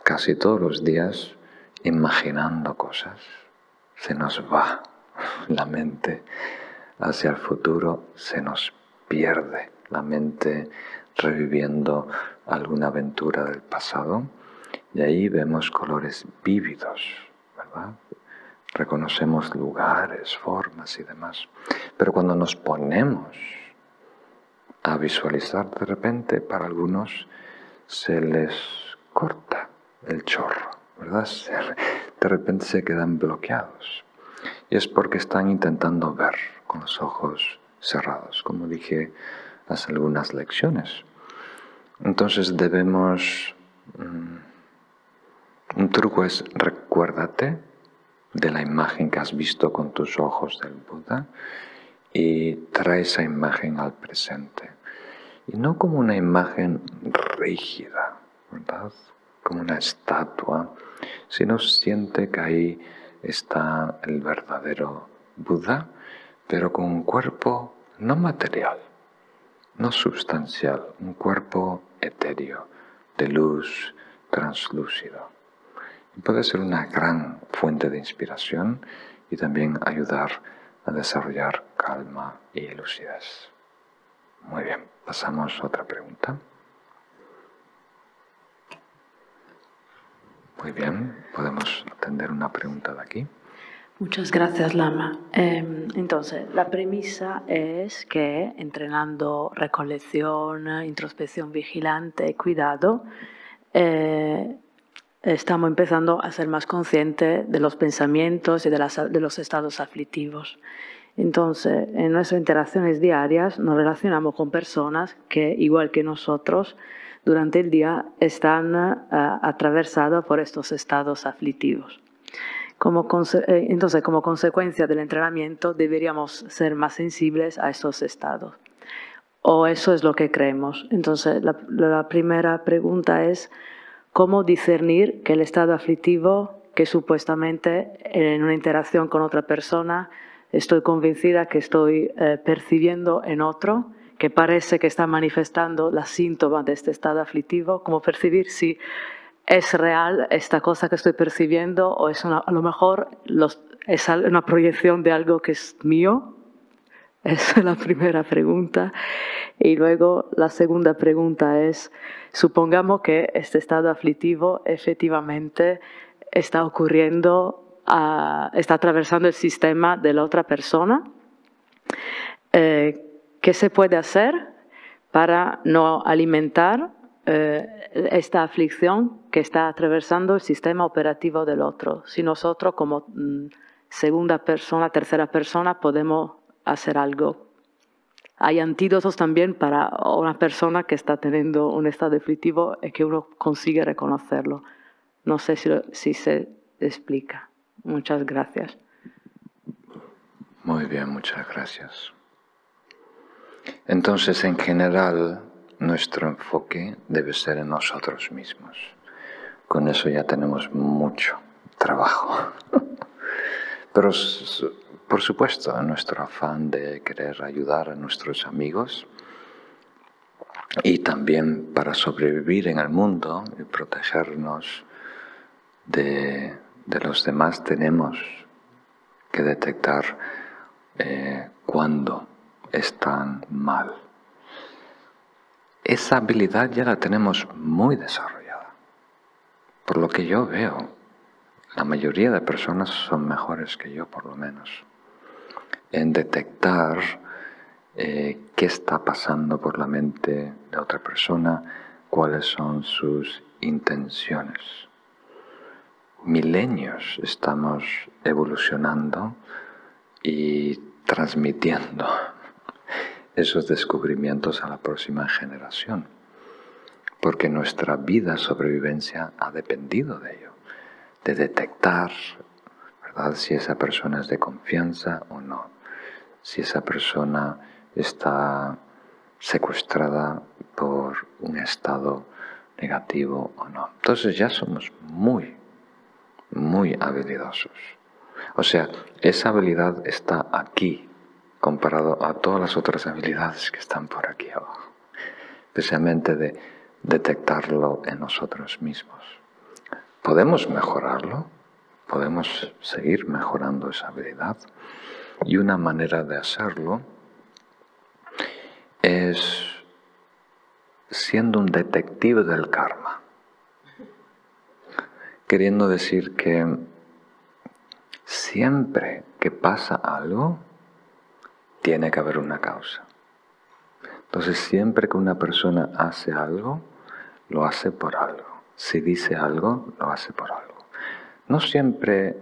casi todos los días imaginando cosas, se nos va la mente hacia el futuro, se nos pierde la mente reviviendo alguna aventura del pasado, y ahí vemos colores vívidos, ¿verdad? Reconocemos lugares, formas y demás. Pero cuando nos ponemos a visualizar, de repente para algunos se les corta el chorro, ¿verdad? De repente se quedan bloqueados. Y es porque están intentando ver con los ojos cerrados, como dije hace algunas lecciones. Entonces debemos... un truco es recuérdate de la imagen que has visto con tus ojos del Buda y trae esa imagen al presente. Y no como una imagen rígida, ¿verdad? Como una estatua, sino siente que ahí está el verdadero Buda, pero con un cuerpo no material, no substancial, un cuerpo etéreo, de luz, translúcido. Y puede ser una gran fuente de inspiración y también ayudar a desarrollar calma y lucidez. Muy bien, pasamos a otra pregunta. Muy bien, podemos atender una pregunta de aquí. Muchas gracias, Lama. Entonces, la premisa es que entrenando recolección, introspección vigilante y cuidado, estamos empezando a ser más conscientes de los pensamientos y de los estados aflictivos. Entonces, en nuestras interacciones diarias nos relacionamos con personas que, igual que nosotros, durante el día están atravesadas por estos estados aflictivos. Entonces, como consecuencia del entrenamiento, deberíamos ser más sensibles a estos estados. O eso es lo que creemos. Entonces, la primera pregunta es, ¿cómo discernir que el estado aflictivo, que supuestamente en una interacción con otra persona estoy convencida que estoy percibiendo en otro, que parece que está manifestando los síntomas de este estado aflictivo, cómo percibir si es real esta cosa que estoy percibiendo o es a lo mejor es una proyección de algo que es mío? Esa es la primera pregunta. Y luego la segunda pregunta es, supongamos que este estado aflictivo efectivamente está ocurriendo, está atravesando el sistema de la otra persona. ¿Qué se puede hacer para no alimentar esta aflicción que está atravesando el sistema operativo del otro? Si nosotros como segunda persona, tercera persona, podemos hacer algo. Hay antídotos también para una persona que está teniendo un estado aflictivo y que uno consigue reconocerlo. No sé si se explica. Muchas gracias. Muy bien, muchas gracias. Entonces, en general, nuestro enfoque debe ser en nosotros mismos. Con eso ya tenemos mucho trabajo. Pero, por supuesto, en nuestro afán de querer ayudar a nuestros amigos y también para sobrevivir en el mundo y protegernos de los demás, tenemos que detectar cuando están mal. Esa habilidad ya la tenemos muy desarrollada. Por lo que yo veo, la mayoría de personas son mejores que yo, por lo menos, en detectar qué está pasando por la mente de otra persona, cuáles son sus intenciones. Milenios estamos evolucionando y transmitiendo esos descubrimientos a la próxima generación, porque nuestra vida, sobrevivencia, ha dependido de ello, de detectar, ¿verdad?, si esa persona es de confianza o no, si esa persona está secuestrada por un estado negativo o no. Entonces ya somos muy habilidosos. O sea, esa habilidad está aquí comparado a todas las otras habilidades que están por aquí abajo, especialmente de detectarlo en nosotros mismos. Podemos mejorarlo, podemos seguir mejorando esa habilidad, y una manera de hacerlo es siendo un detective del karma, queriendo decir que siempre que pasa algo, tiene que haber una causa. Entonces, siempre que una persona hace algo, lo hace por algo. Si dice algo, lo hace por algo. No siempre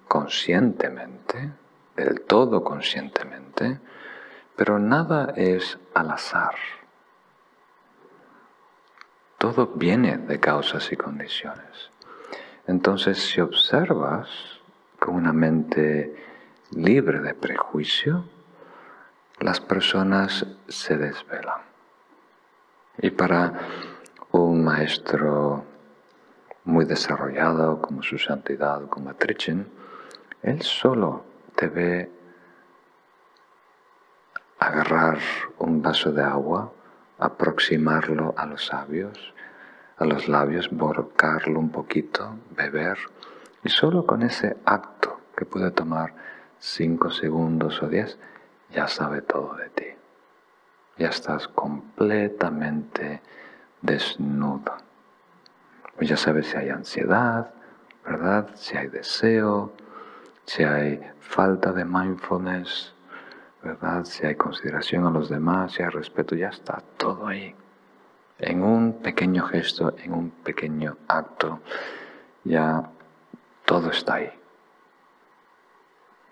conscientemente, del todo conscientemente, pero nada es al azar. Todo viene de causas y condiciones. Entonces, si observas con una mente libre de prejuicio, las personas se desvelan. Y para un maestro muy desarrollado como su santidad, como Trichin, él solo debe agarrar un vaso de agua, aproximarlo a los labios, volcarlo un poquito, beber, y solo con ese acto, que puede tomar 5 segundos o 10, ya sabe todo de ti. Ya estás completamente desnudo. Ya sabes si hay ansiedad, ¿verdad? Si hay deseo, si hay falta de mindfulness, ¿verdad? Si hay consideración a los demás, si hay respeto, ya está todo ahí. En un pequeño gesto, en un pequeño acto, ya todo está ahí.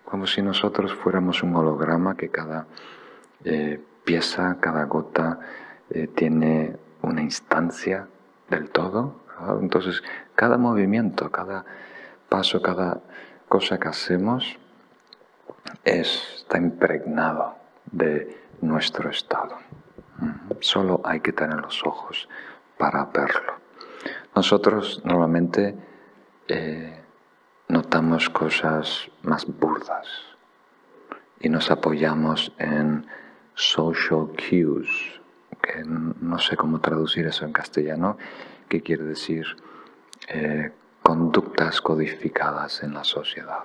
Como si nosotros fuéramos un holograma que cada pieza, cada gota tiene una instancia del todo, ¿verdad? Entonces, cada movimiento, cada paso, cada cosa que hacemos está impregnado de nuestro estado. Solo hay que tener los ojos para verlo. Nosotros normalmente notamos cosas más burdas y nos apoyamos en social cues, que no sé cómo traducir eso en castellano, que quiere decir conductas codificadas en la sociedad.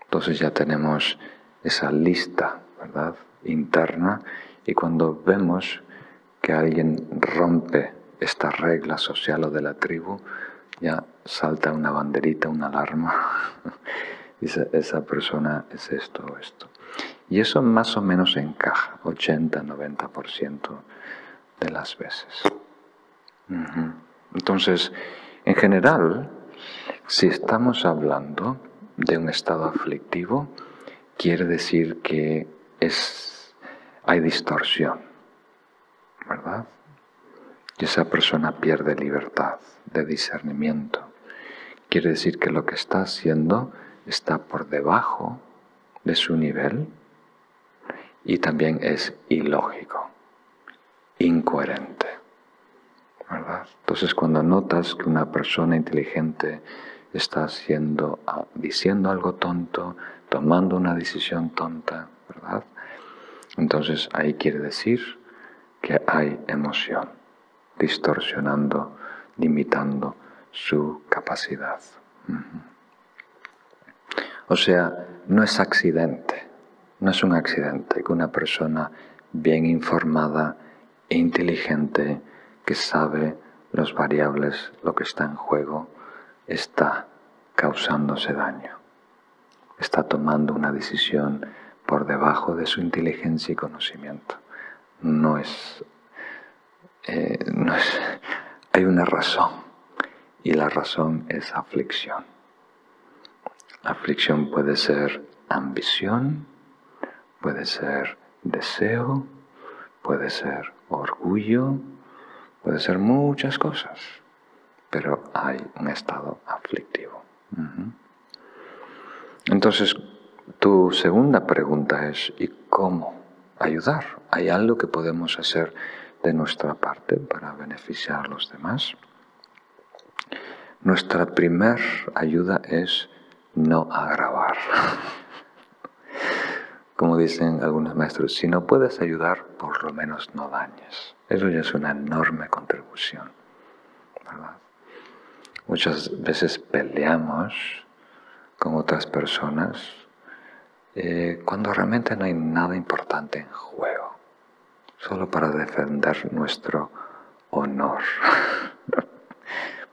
Entonces ya tenemos esa lista, ¿verdad?, interna, y cuando vemos que alguien rompe esta regla social o de la tribu, ya salta una banderita, una alarma. Dice, esa persona es esto o esto. Y eso más o menos encaja, 80-90% de las veces. Entonces, en general, si estamos hablando de un estado aflictivo, quiere decir que hay distorsión, ¿verdad? Y esa persona pierde libertad de discernimiento. Quiere decir que lo que está haciendo está por debajo de su nivel y también es ilógico, incoherente, ¿verdad? Entonces, cuando notas que una persona inteligente está diciendo algo tonto, tomando una decisión tonta, ¿verdad? Entonces ahí quiere decir que hay emoción, distorsionando, limitando su capacidad. O sea, no es accidente, no es un accidente que una persona bien informada e inteligente, que sabe las variables, lo que está en juego, está causándose daño. Está tomando una decisión por debajo de su inteligencia y conocimiento. Hay una razón, y la razón es aflicción. Aflicción puede ser ambición, puede ser deseo, puede ser orgullo, puede ser muchas cosas, pero hay un estado aflictivo. Entonces, tu segunda pregunta es, ¿y cómo ayudar? ¿Hay algo que podemos hacer de nuestra parte para beneficiar a los demás? Nuestra primera ayuda es no agravar. Como dicen algunos maestros, si no puedes ayudar, por lo menos no dañes. Eso ya es una enorme contribución, ¿verdad? Muchas veces peleamos con otras personas cuando realmente no hay nada importante en juego, solo para defender nuestro honor.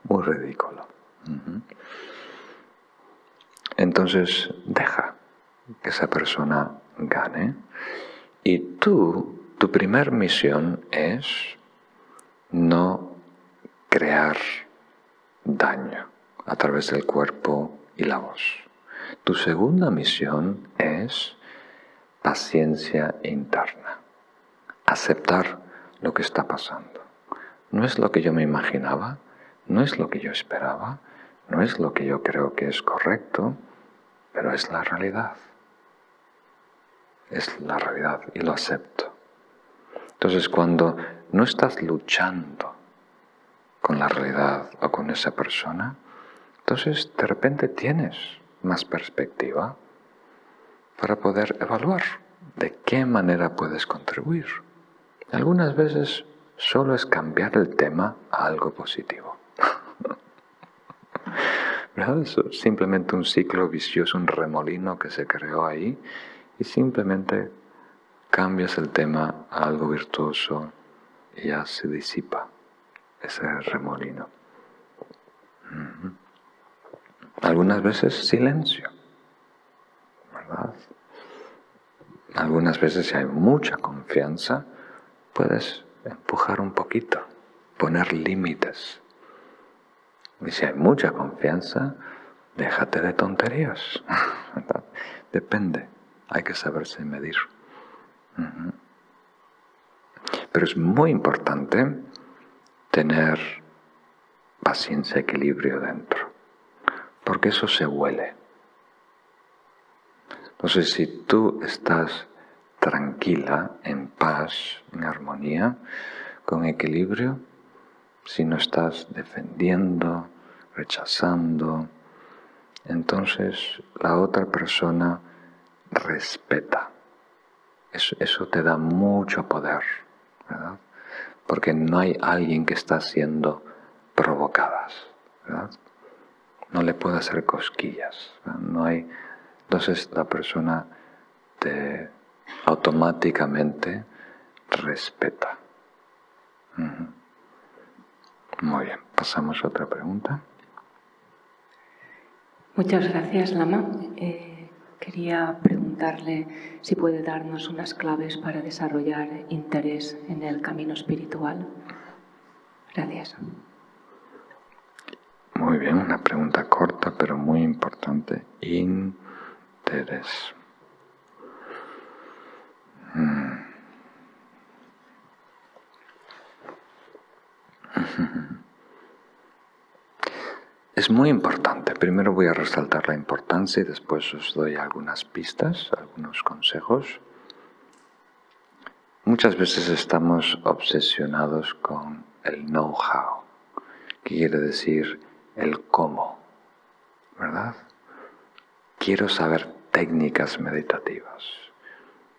Muy ridículo. Entonces, deja que esa persona gane y tú tu primer misión es no crear daño a través del cuerpo y la voz. Tu segunda misión es paciencia interna. Aceptar lo que está pasando. No es lo que yo me imaginaba, no es lo que yo esperaba, no es lo que yo creo que es correcto, pero es la realidad. Es la realidad y lo acepto. Entonces, cuando no estás luchando con la realidad o con esa persona, entonces de repente tienes más perspectiva para poder evaluar de qué manera puedes contribuir. Algunas veces solo es cambiar el tema a algo positivo. ¿Verdad? Es simplemente un ciclo vicioso, un remolino que se creó ahí, y simplemente cambias el tema a algo virtuoso y ya se disipa ese remolino. Algunas veces silencio, ¿verdad? Algunas veces, si hay mucha confianza, puedes empujar un poquito, poner límites. Y si hay mucha confianza, déjate de tonterías, ¿verdad? Depende, hay que saberse medir. Pero es muy importante tener paciencia, equilibrio dentro, porque eso se huele. Entonces, si tú estás tranquila, en paz, en armonía, con equilibrio, si no estás defendiendo, rechazando, entonces la otra persona respeta. Eso te da mucho poder, ¿verdad? Porque no hay alguien que está siendo provocadas, ¿verdad? No le puede hacer cosquillas, ¿verdad? No hay. Entonces la persona te automáticamente respeta. Muy bien, pasamos a otra pregunta. Muchas gracias, Lama. Quería preguntarle si puede darnos unas claves para desarrollar interés en el camino espiritual. Gracias. Muy bien, una pregunta corta pero muy importante. Interés. Es muy importante. Primero voy a resaltar la importancia y después os doy algunas pistas, algunos consejos. Muchas veces estamos obsesionados con el know-how, que quiere decir el cómo, ¿verdad? Quiero saber técnicas meditativas,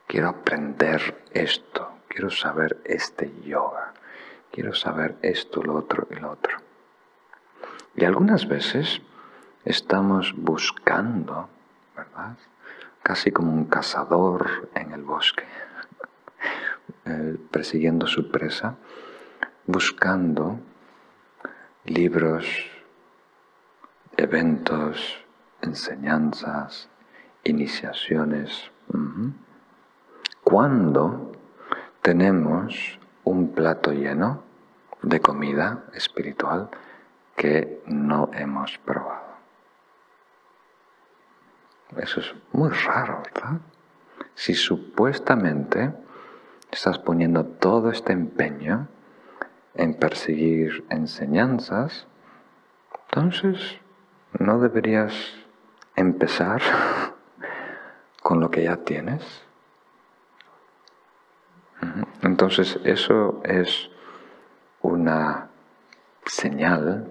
quiero aprender esto, quiero saber este yoga, quiero saber esto, lo otro y lo otro. Y algunas veces estamos buscando, ¿verdad? Casi como un cazador en el bosque, persiguiendo su presa, buscando libros, eventos, enseñanzas, iniciaciones. Cuando tenemos un plato lleno de comida espiritual que no hemos probado. Eso es muy raro, ¿verdad? Si supuestamente estás poniendo todo este empeño en perseguir enseñanzas, entonces ¿no deberías empezar con lo que ya tienes? Entonces eso es una señal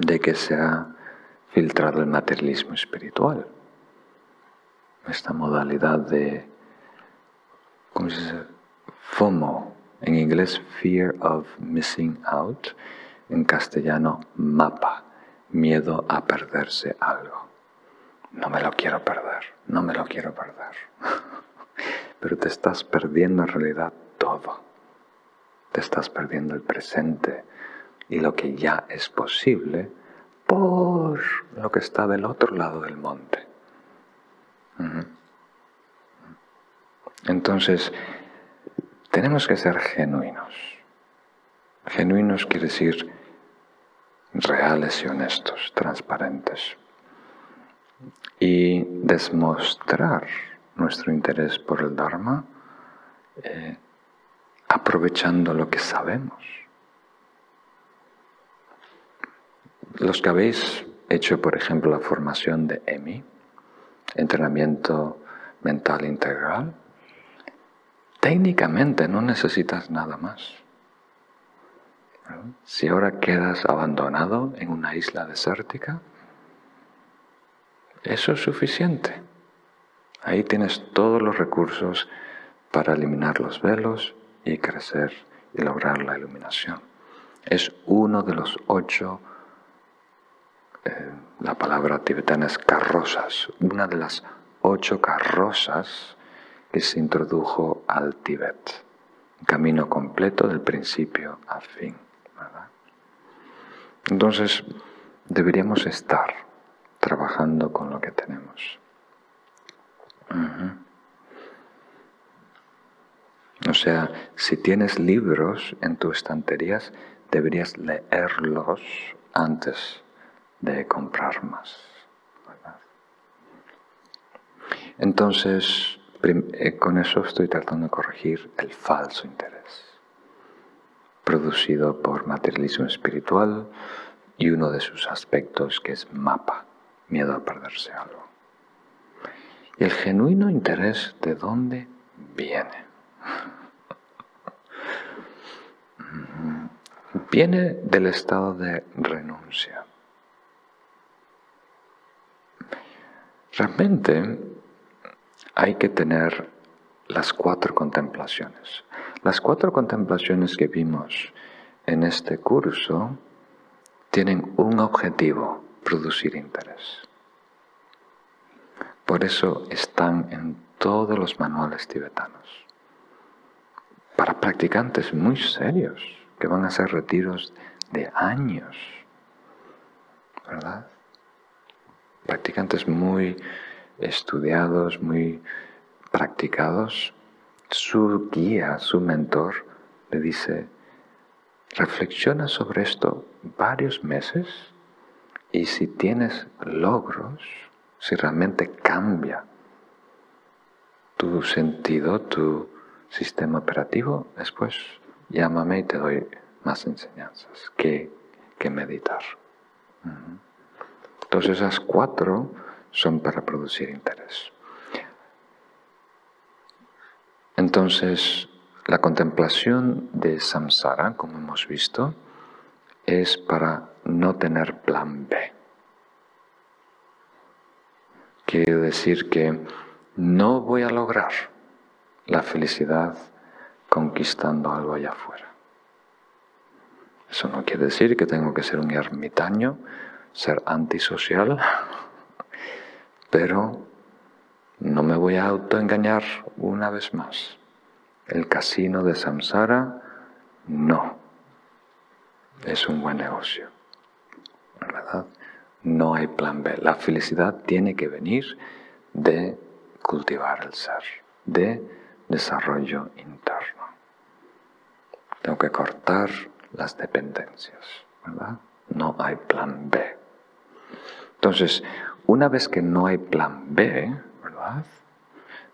de que se ha filtrado el materialismo espiritual. Esta modalidad de, ¿cómo se dice? FOMO, en inglés Fear of Missing Out, en castellano MAPA, miedo a perderse algo. No me lo quiero perder, no me lo quiero perder. Pero te estás perdiendo en realidad todo. Te estás perdiendo el presente y lo que ya es posible por lo que está del otro lado del monte. Entonces, tenemos que ser genuinos. Genuinos quiere decir reales y honestos, transparentes. Y demostrar nuestro interés por el Dharma aprovechando lo que sabemos. Los que habéis hecho, por ejemplo, la formación de EMI, entrenamiento mental integral, técnicamente no necesitas nada más. Si ahora quedas abandonado en una isla desértica, eso es suficiente. Ahí tienes todos los recursos para eliminar los velos y crecer y lograr la iluminación. Es uno de los 8, la palabra tibetana es carrozas, una de las 8 carrozas que se introdujo al Tíbet. Un camino completo del principio a fin, ¿verdad? Entonces, deberíamos estar trabajando con lo que tenemos. O sea, si tienes libros en tus estanterías, deberías leerlos antes de comprar más, ¿verdad? Entonces, con eso estoy tratando de corregir el falso interés producido por materialismo espiritual y uno de sus aspectos que es mapa, miedo a perderse algo. Y el genuino interés, ¿de dónde viene? Viene del estado de renuncia. Realmente hay que tener las 4 contemplaciones. Las 4 contemplaciones que vimos en este curso tienen un objetivo: producir interés. Por eso están en todos los manuales tibetanos. Para practicantes muy serios, que van a hacer retiros de años, ¿verdad? Practicantes muy estudiados, muy practicados, su guía, su mentor, le dice: reflexiona sobre esto varios meses y si tienes logros, si realmente cambia tu sentido, tu sistema operativo, después llámame y te doy más enseñanzas que meditar. Entonces esas 4 son para producir interés. Entonces, la contemplación de samsara, como hemos visto, es para no tener plan B. Quiere decir que no voy a lograr la felicidad conquistando algo allá afuera. Eso no quiere decir que tengo que ser un ermitaño, ser antisocial, pero no me voy a autoengañar una vez más. El casino de samsara no es un buen negocio, ¿verdad? No hay plan B. La felicidad tiene que venir de cultivar el ser, de desarrollo interno. Tengo que cortar las dependencias, ¿verdad? No hay plan B. Entonces, una vez que no hay plan B, ¿verdad?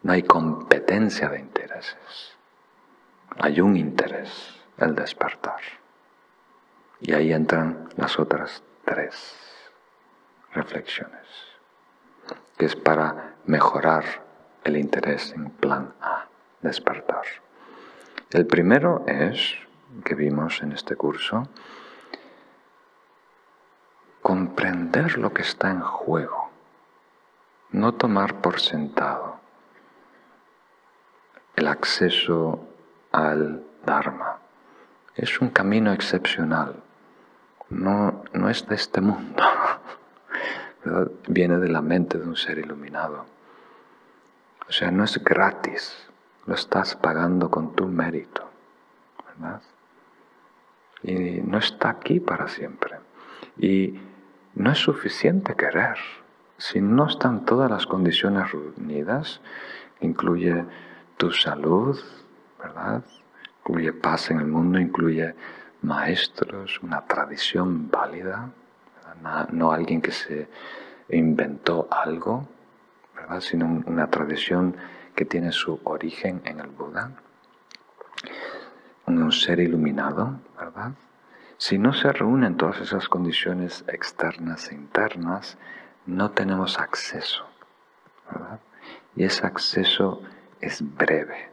No hay competencia de intereses. Hay un interés, el despertar. Y ahí entran las otras 3 reflexiones, que es para mejorar el interés en plan A, despertar. El primero es, que vimos en este curso, comprender lo que está en juego, no tomar por sentado el acceso al Dharma. Es un camino excepcional, no es de este mundo, ¿verdad? Viene de la mente de un ser iluminado. O sea, no es gratis, lo estás pagando con tu mérito, ¿verdad? Y no está aquí para siempre. Y no es suficiente querer. Si no están todas las condiciones reunidas, incluye tu salud, ¿verdad? incluye paz en el mundo, incluye maestros, una tradición válida, no alguien que se inventó algo, ¿verdad? Sino una tradición que tiene su origen en el Buda, un ser iluminado, ¿verdad? Si no se reúnen todas esas condiciones externas e internas, no tenemos acceso, ¿verdad? Y ese acceso es breve,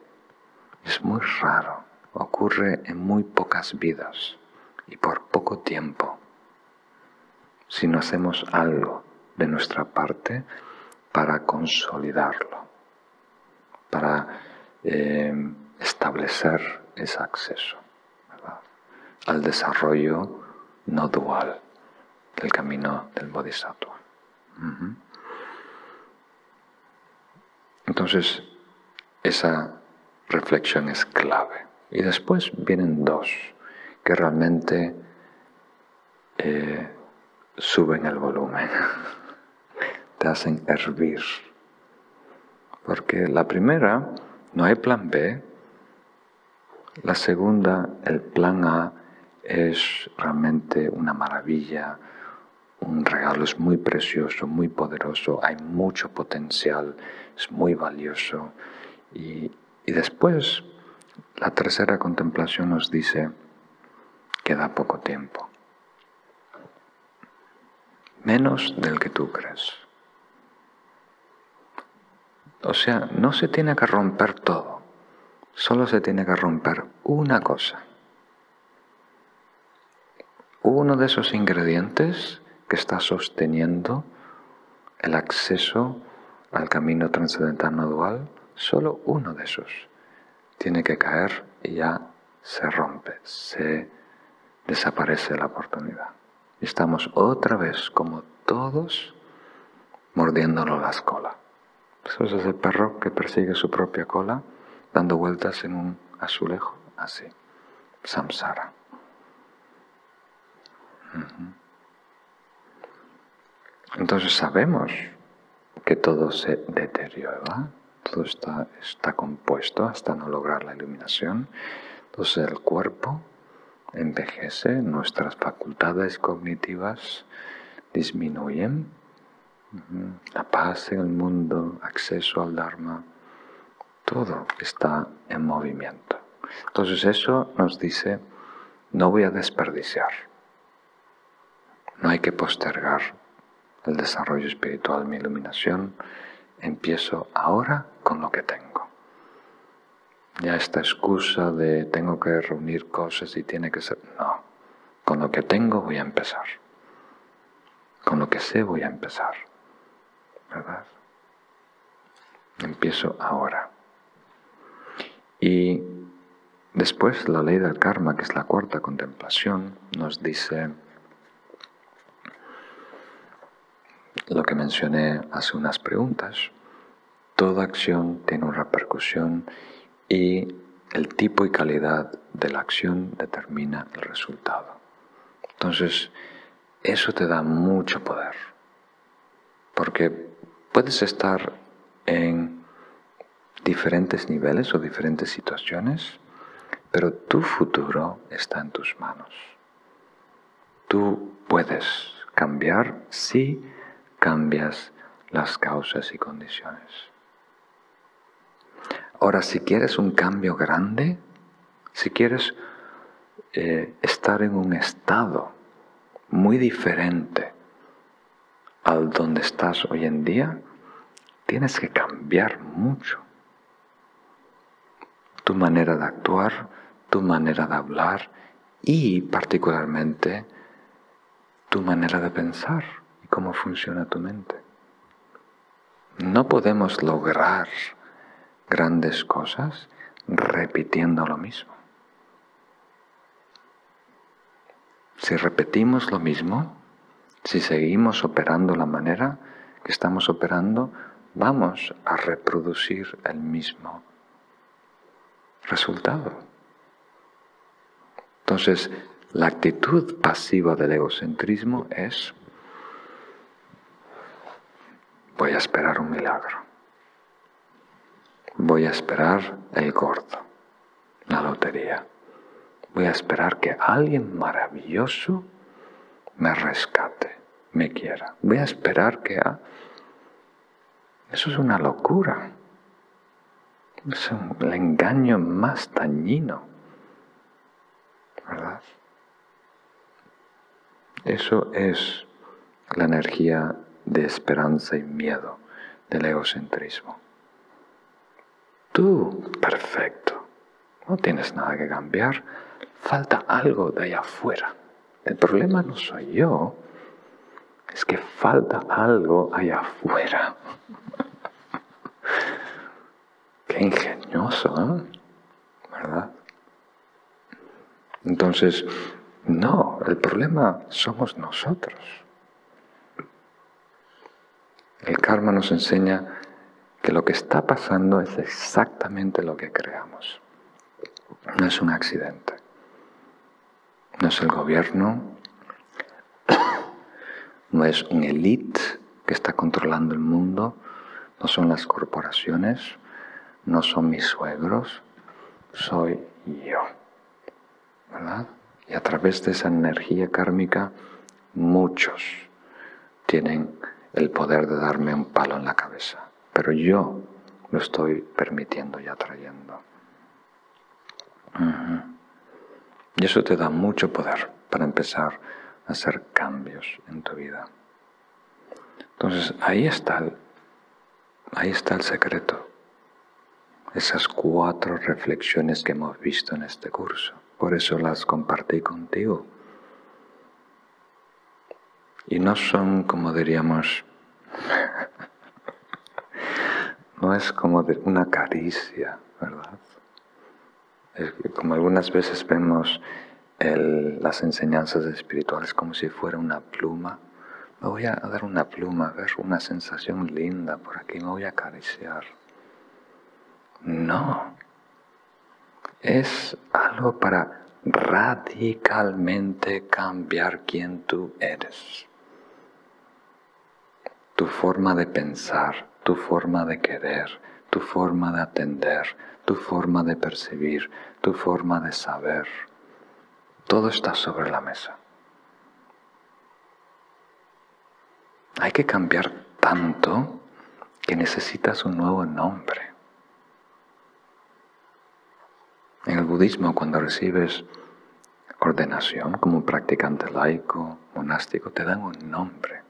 es muy raro, ocurre en muy pocas vidas y por poco tiempo. Si no hacemos algo de nuestra parte para consolidarlo, para establecer ese acceso, ¿verdad?, al desarrollo no dual del camino del Bodhisattva. Entonces, esa reflexión es clave. Y después vienen dos que realmente suben el volumen, te hacen hervir. Porque la primera, no hay plan B. La segunda, el plan A, es realmente una maravilla, un regalo, es muy precioso, muy poderoso, hay mucho potencial, es muy valioso. Y después, la tercera contemplación nos dice, queda poco tiempo. Menos del que tú crees. O sea, no se tiene que romper todo, solo se tiene que romper una cosa. Uno de esos ingredientes que está sosteniendo el acceso al camino trascendental no dual, solo uno de esos tiene que caer y ya se rompe, se desaparece la oportunidad. Y estamos otra vez, como todos, mordiéndonos las colas. Eso es el perro que persigue su propia cola, dando vueltas en un azulejo, así, samsara. Entonces sabemos que todo se deteriora, todo está compuesto hasta no lograr la iluminación. Entonces el cuerpo envejece, nuestras facultades cognitivas disminuyen, la paz en el mundo, acceso al Dharma, todo está en movimiento. Entonces eso nos dice, no voy a desperdiciar, no hay que postergar el desarrollo espiritual, mi iluminación, empiezo ahora con lo que tengo. Ya esta excusa de tengo que reunir cosas y tiene que ser, no, con lo que tengo voy a empezar, con lo que sé voy a empezar, ¿verdad? Empiezo ahora. Y después la ley del karma, que es la cuarta contemplación, nos dice lo que mencioné hace unas preguntas. Toda acción tiene una repercusión y el tipo y calidad de la acción determina el resultado. Entonces, eso te da mucho poder, porque puedes estar en diferentes niveles o diferentes situaciones, pero tu futuro está en tus manos. Tú puedes cambiar si cambias las causas y condiciones. Ahora, si quieres un cambio grande, si quieres estar en un estado muy diferente al donde estás hoy en día, tienes que cambiar mucho. Tu manera de actuar, tu manera de hablar y particularmente tu manera de pensar y cómo funciona tu mente. No podemos lograr grandes cosas repitiendo lo mismo. Si repetimos lo mismo, si seguimos operando la manera que estamos operando, vamos a reproducir el mismo resultado. Entonces, la actitud pasiva del egocentrismo es: voy a esperar un milagro. Voy a esperar el gordo, la lotería. Voy a esperar que alguien maravilloso me rescate, me quiera. Voy a esperar que... Eso es una locura. Es el engaño más dañino, ¿verdad? Eso es la energía de esperanza y miedo del egocentrismo. Tú, perfecto, no tienes nada que cambiar, falta algo de allá afuera. El problema no soy yo, es que falta algo allá afuera. Qué ingenioso, ¿eh? ¿Verdad? Entonces, no, el problema somos nosotros. El karma nos enseña que lo que está pasando es exactamente lo que creamos. No es un accidente. No es el gobierno. No es un élite que está controlando el mundo. No son las corporaciones. No son mis suegros. Soy yo. ¿Verdad? Y a través de esa energía kármica, muchos tienen el poder de darme un palo en la cabeza. Pero yo lo estoy permitiendo y atrayendo. Y eso te da mucho poder para empezar a hacer cambios en tu vida. Entonces, ahí está el secreto. Esas 4 reflexiones que hemos visto en este curso. Por eso las compartí contigo. Y no son, como diríamos, no es como una caricia, ¿verdad? Es como algunas veces vemos las enseñanzas espirituales como si fuera una pluma. Me voy a dar una pluma, a ver una sensación linda por aquí, me voy a acariciar. No, es algo para radicalmente cambiar quién tú eres. Tu forma de pensar, tu forma de querer, tu forma de atender, tu forma de percibir, tu forma de saber. Todo está sobre la mesa. Hay que cambiar tanto que necesitas un nuevo nombre. En el budismo, cuando recibes ordenación como un practicante laico, monástico, te dan un nombre.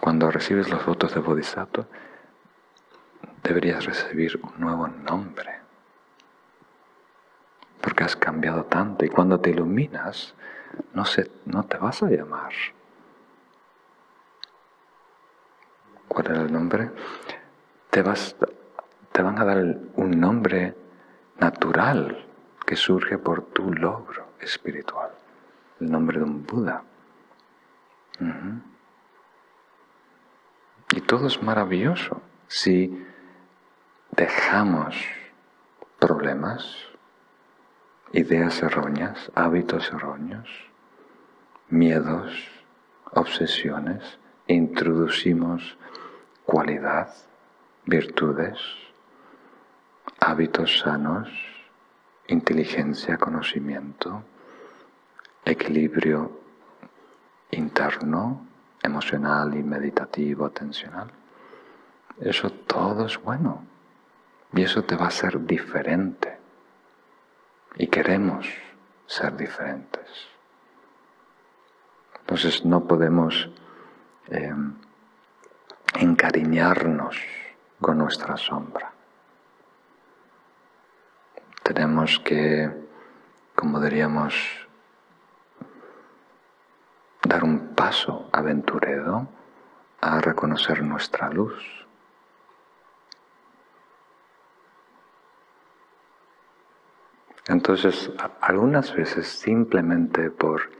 Cuando recibes los votos de Bodhisattva, deberías recibir un nuevo nombre. Porque has cambiado tanto y cuando te iluminas, no te vas a llamar. ¿Cuál era el nombre? Te van a dar un nombre natural que surge por tu logro espiritual. El nombre de un Buda. Y todo es maravilloso si dejamos problemas, ideas erróneas, hábitos erróneos, miedos, obsesiones, e introducimos cualidad, virtudes, hábitos sanos, inteligencia, conocimiento, equilibrio interno, emocional y meditativo, atencional. Eso todo es bueno y eso te va a hacer diferente y queremos ser diferentes. Entonces no podemos encariñarnos con nuestra sombra. Tenemos que, como diríamos, dar un paso aventurero a reconocer nuestra luz. Entonces, algunas veces simplemente por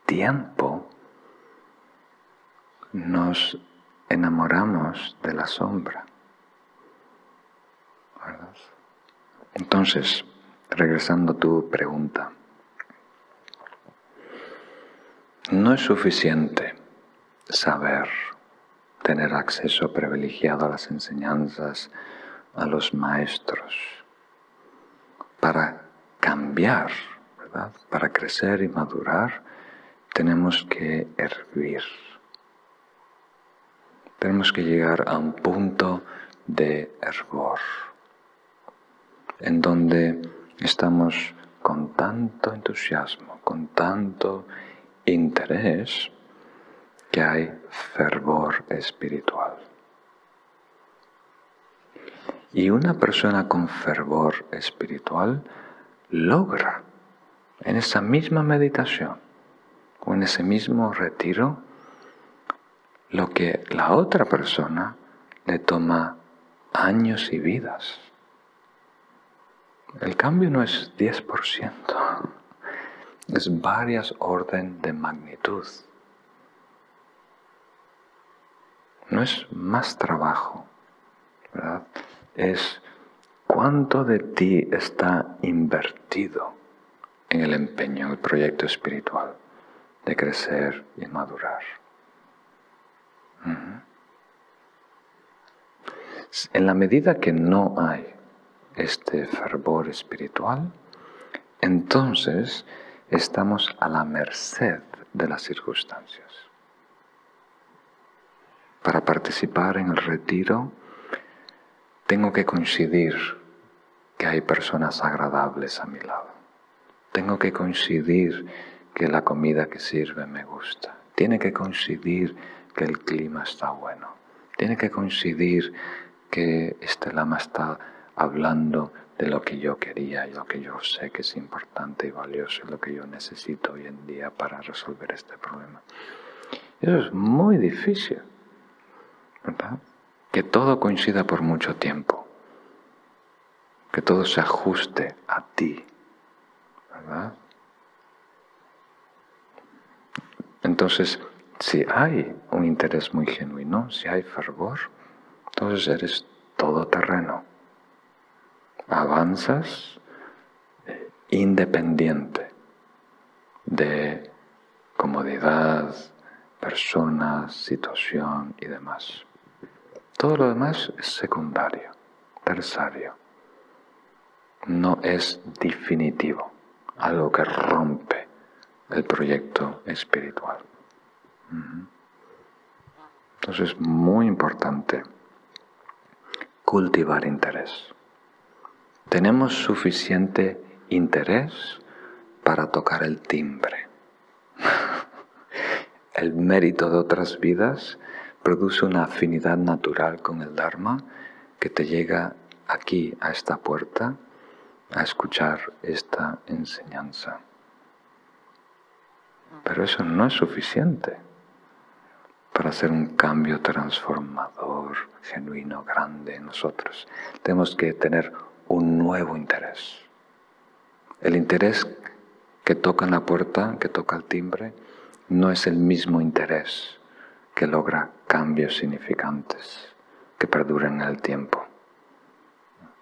tiempo nos enamoramos de la sombra, ¿verdad? Entonces, regresando a tu pregunta, no es suficiente saber, tener acceso privilegiado a las enseñanzas, a los maestros. para cambiar, ¿verdad? Para crecer y madurar, tenemos que hervir. Tenemos que llegar a un punto de hervor, en donde estamos con tanto entusiasmo, con tanto interés, que hay fervor espiritual. Y una persona con fervor espiritual logra en esa misma meditación o en ese mismo retiro lo que la otra persona le toma años y vidas. El cambio no es 10%, es varias órdenes de magnitud. No es más trabajo, ¿verdad? Es cuánto de ti está invertido en el empeño, en el proyecto espiritual de crecer y madurar. En la medida que no hay este fervor espiritual, entonces estamos a la merced de las circunstancias. Para participar en el retiro, tengo que coincidir que hay personas agradables a mi lado. Tengo que coincidir que la comida que sirve me gusta. Tiene que coincidir que el clima está bueno. Tiene que coincidir que este lama está hablando de lo que yo quería y lo que yo sé que es importante y valioso y lo que yo necesito hoy en día para resolver este problema. Eso es muy difícil, ¿verdad? Que todo coincida por mucho tiempo. Que todo se ajuste a ti, ¿verdad? Entonces, si hay un interés muy genuino, si hay fervor, entonces eres todoterreno. Avanzas independiente de comodidad, personas, situación y demás. Todo lo demás es secundario, terciario. No es definitivo, algo que rompe el proyecto espiritual. Entonces es muy importante cultivar interés. Tenemos suficiente interés para tocar el timbre. El mérito de otras vidas produce una afinidad natural con el Dharma que te llega aquí, a esta puerta, a escuchar esta enseñanza. Pero eso no es suficiente para hacer un cambio transformador, genuino, grande en nosotros. Tenemos que tener un nuevo interés. El interés que toca en la puerta, que toca el timbre, no es el mismo interés que logra cambios significantes que perduran en el tiempo.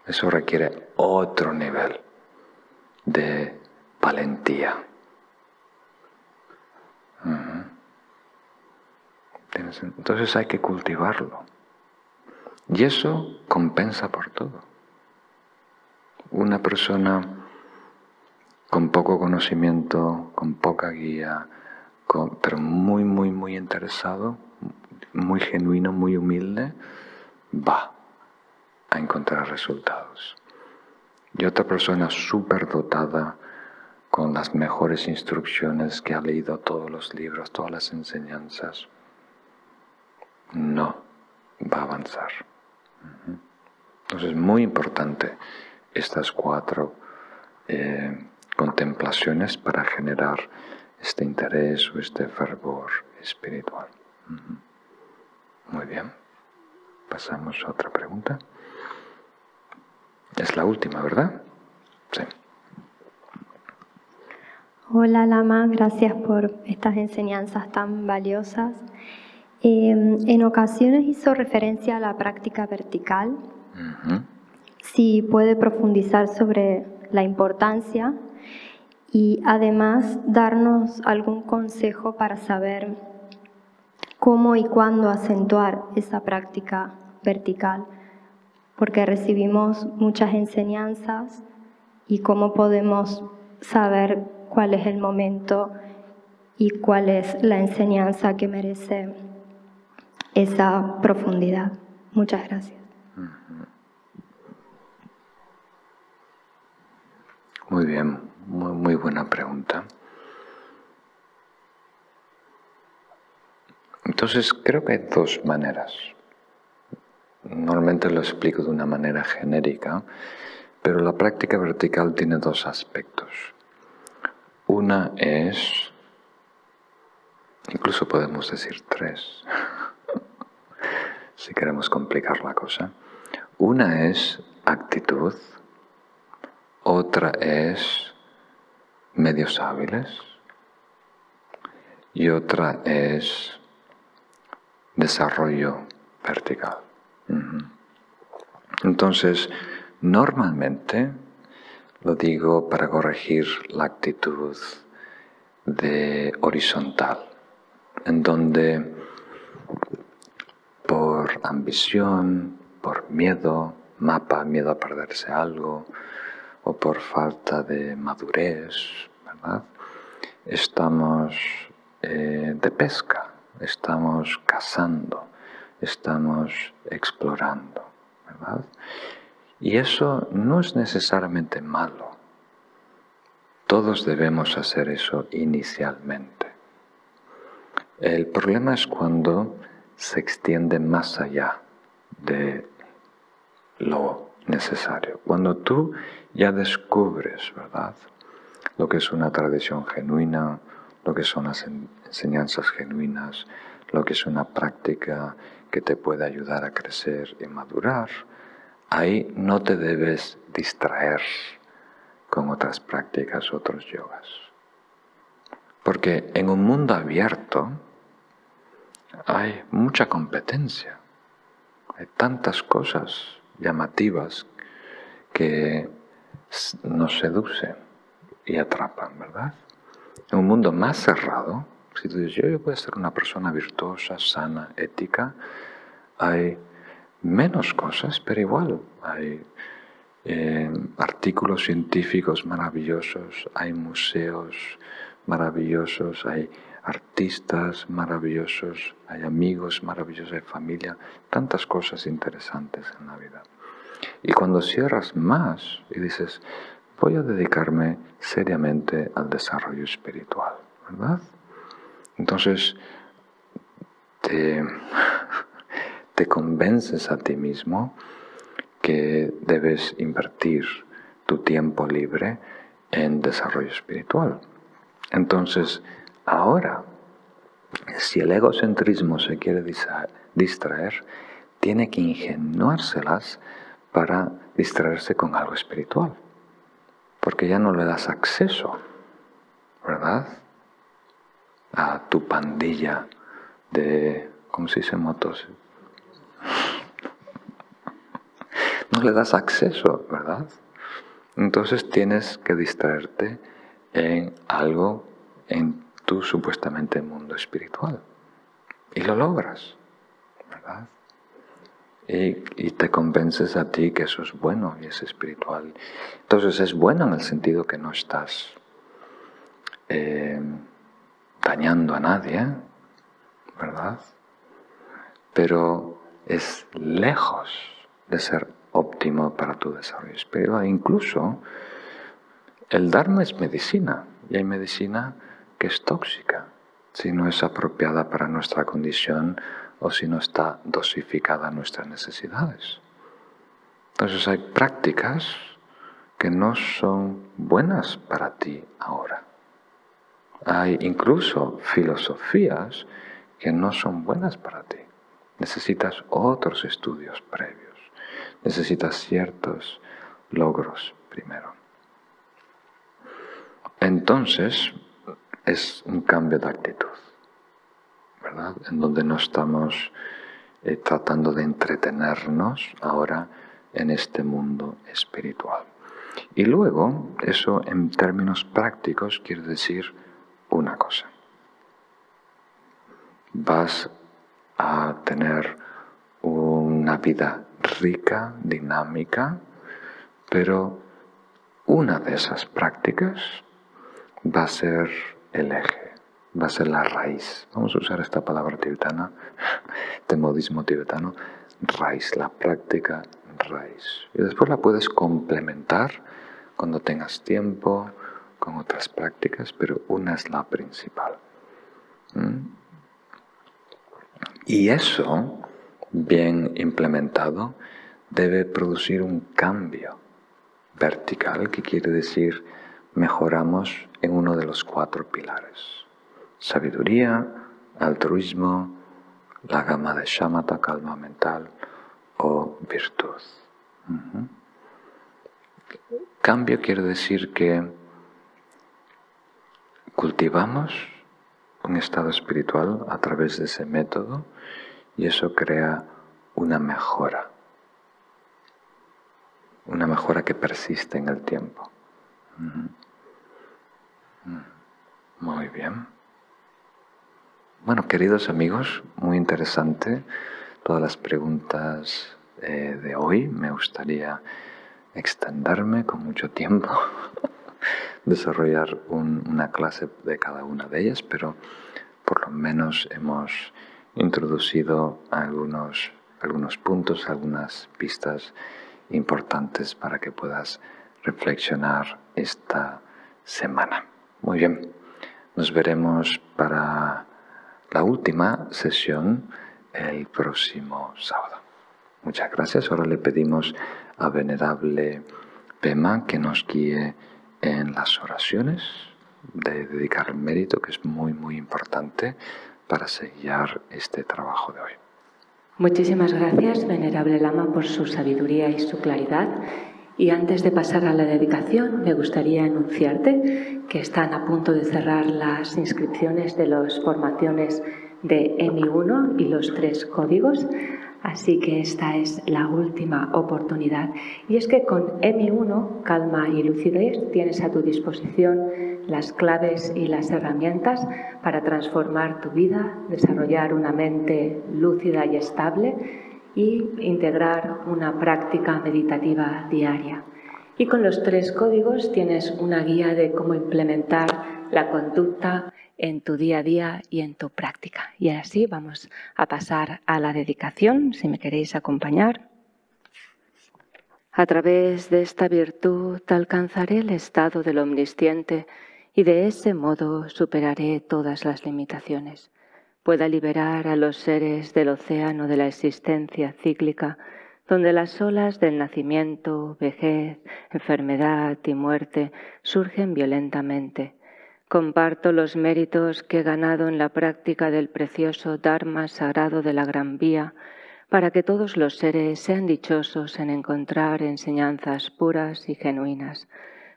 Eso requiere otro nivel de valentía. Entonces hay que cultivarlo. Y eso compensa por todo. Una persona con poco conocimiento, con poca guía, pero muy interesado, muy genuino, muy humilde, va a encontrar resultados. Y otra persona súper dotada, con las mejores instrucciones, que ha leído todos los libros, todas las enseñanzas, no va a avanzar. Entonces es muy importante estas 4 contemplaciones para generar este interés o este fervor espiritual. Muy bien. Pasamos a otra pregunta. Es la última, ¿verdad? Sí. Hola Lama, gracias por estas enseñanzas tan valiosas. En ocasiones hizo referencia a la práctica vertical. Si puede profundizar sobre la importancia y además darnos algún consejo para saber cómo y cuándo acentuar esa práctica vertical, porque recibimos muchas enseñanzas y cómo podemos saber cuál es el momento y cuál es la enseñanza que merece esa profundidad. Muchas gracias. Muy bien, muy buena pregunta. Entonces, creo que hay dos maneras. Normalmente lo explico de una manera genérica, pero la práctica vertical tiene dos aspectos. Una es, incluso podemos decir tres, si queremos complicar la cosa. Una es actitud, otra es medios hábiles y otra es desarrollo vertical. Entonces, normalmente lo digo para corregir la actitud de horizontal, en donde por ambición, por miedo a perderse algo, o por falta de madurez, ¿verdad? Estamos de pesca, estamos cazando, estamos explorando, ¿verdad? Y eso no es necesariamente malo. Todos debemos hacer eso inicialmente. El problema es cuando se extiende más allá de lo necesario. Cuando tú ya descubres, ¿verdad?, lo que es una tradición genuina, lo que son las enseñanzas genuinas, lo que es una práctica que te puede ayudar a crecer y madurar, ahí no te debes distraer con otras prácticas, otros yogas. Porque en un mundo abierto hay mucha competencia, hay tantas cosas llamativas que nos seducen y atrapan, ¿verdad? En un mundo más cerrado, si tú dices, yo voy a ser una persona virtuosa, sana, ética, hay menos cosas, pero igual hay artículos científicos maravillosos, hay museos maravillosos, hay artistas maravillosos, hay amigos maravillosos, hay familia, tantas cosas interesantes en la vida. Y cuando cierras más y dices, voy a dedicarme seriamente al desarrollo espiritual, ¿verdad? Entonces te convences a ti mismo que debes invertir tu tiempo libre en desarrollo espiritual. Entonces, ahora, si el egocentrismo se quiere distraer, tiene que ingeniárselas para distraerse con algo espiritual. Porque ya no le das acceso, ¿verdad?, a tu pandilla de, ¿cómo se dice, motos? No le das acceso, ¿verdad? Entonces tienes que distraerte en algo en tu supuestamente mundo espiritual. Y lo logras, ¿verdad? Y te convences a ti que eso es bueno y es espiritual. Entonces es bueno en el sentido que no estás dañando a nadie, ¿verdad? Pero es lejos de ser óptimo para tu desarrollo espiritual. Incluso el Dharma es medicina, y hay medicina que es tóxica si no es apropiada para nuestra condición o si no está dosificada a nuestras necesidades. Entonces hay prácticas que no son buenas para ti ahora. Hay incluso filosofías que no son buenas para ti. Necesitas otros estudios previos. Necesitas ciertos logros primero. Entonces, es un cambio de actitud, ¿verdad? En donde no estamos tratando de entretenernos ahora en este mundo espiritual. Y luego, eso en términos prácticos quiere decir una cosa. Vas a tener una vida rica, dinámica, pero una de esas prácticas va a ser el eje, va a ser la raíz. Vamos a usar esta palabra tibetana, este modismo tibetano, raíz, la práctica raíz. Y después la puedes complementar cuando tengas tiempo con otras prácticas, pero una es la principal. Y eso, bien implementado, debe producir un cambio vertical, que quiere decir mejoramos en uno de los 4 pilares. Sabiduría, altruismo, la gama de shamatha, calma mental, o virtud. Cambio quiere decir que cultivamos un estado espiritual a través de ese método y eso crea una mejora que persiste en el tiempo. Muy bien. Bueno, queridos amigos, muy interesante todas las preguntas de hoy. Me gustaría extenderme con mucho tiempo, desarrollar una clase de cada una de ellas, pero por lo menos hemos introducido algunos puntos, algunas pistas importantes para que puedas reflexionar esta semana. Muy bien, nos veremos para la última sesión el próximo sábado. Muchas gracias. Ahora le pedimos a Venerable Pema que nos guíe en las oraciones de dedicar el mérito, que es muy, muy importante para sellar este trabajo de hoy. Muchísimas gracias, Venerable Lama, por su sabiduría y su claridad. Y antes de pasar a la dedicación, me gustaría anunciarte que están a punto de cerrar las inscripciones de las formaciones de EMI1 y los 3 códigos, así que esta es la última oportunidad. Y es que con EMI1, calma y lucidez, tienes a tu disposición las claves y las herramientas para transformar tu vida, desarrollar una mente lúcida y estable y integrar una práctica meditativa diaria. Y con los 3 códigos tienes una guía de cómo implementar la conducta en tu día a día y en tu práctica. Y así vamos a pasar a la dedicación, si me queréis acompañar. A través de esta virtud alcanzaré el estado del omnisciente y de ese modo superaré todas las limitaciones. Pueda liberar a los seres del océano de la existencia cíclica, donde las olas del nacimiento, vejez, enfermedad y muerte surgen violentamente. Comparto los méritos que he ganado en la práctica del precioso Dharma sagrado de la Gran Vía, para que todos los seres sean dichosos en encontrar enseñanzas puras y genuinas.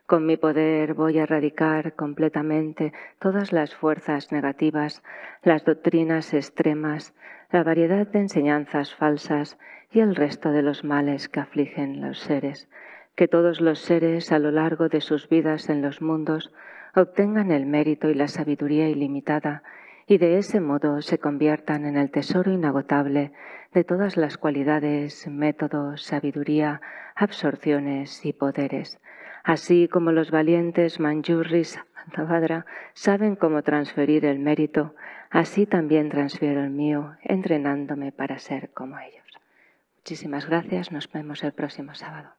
Con mi poder voy a erradicar completamente todas las fuerzas negativas, las doctrinas extremas, la variedad de enseñanzas falsas y el resto de los males que afligen los seres. Que todos los seres a lo largo de sus vidas en los mundos obtengan el mérito y la sabiduría ilimitada y de ese modo se conviertan en el tesoro inagotable de todas las cualidades, métodos, sabiduría, absorciones y poderes. Así como los valientes Manjushris Bhadra saben cómo transferir el mérito, así también transfiero el mío, entrenándome para ser como ellos. Muchísimas gracias, nos vemos el próximo sábado.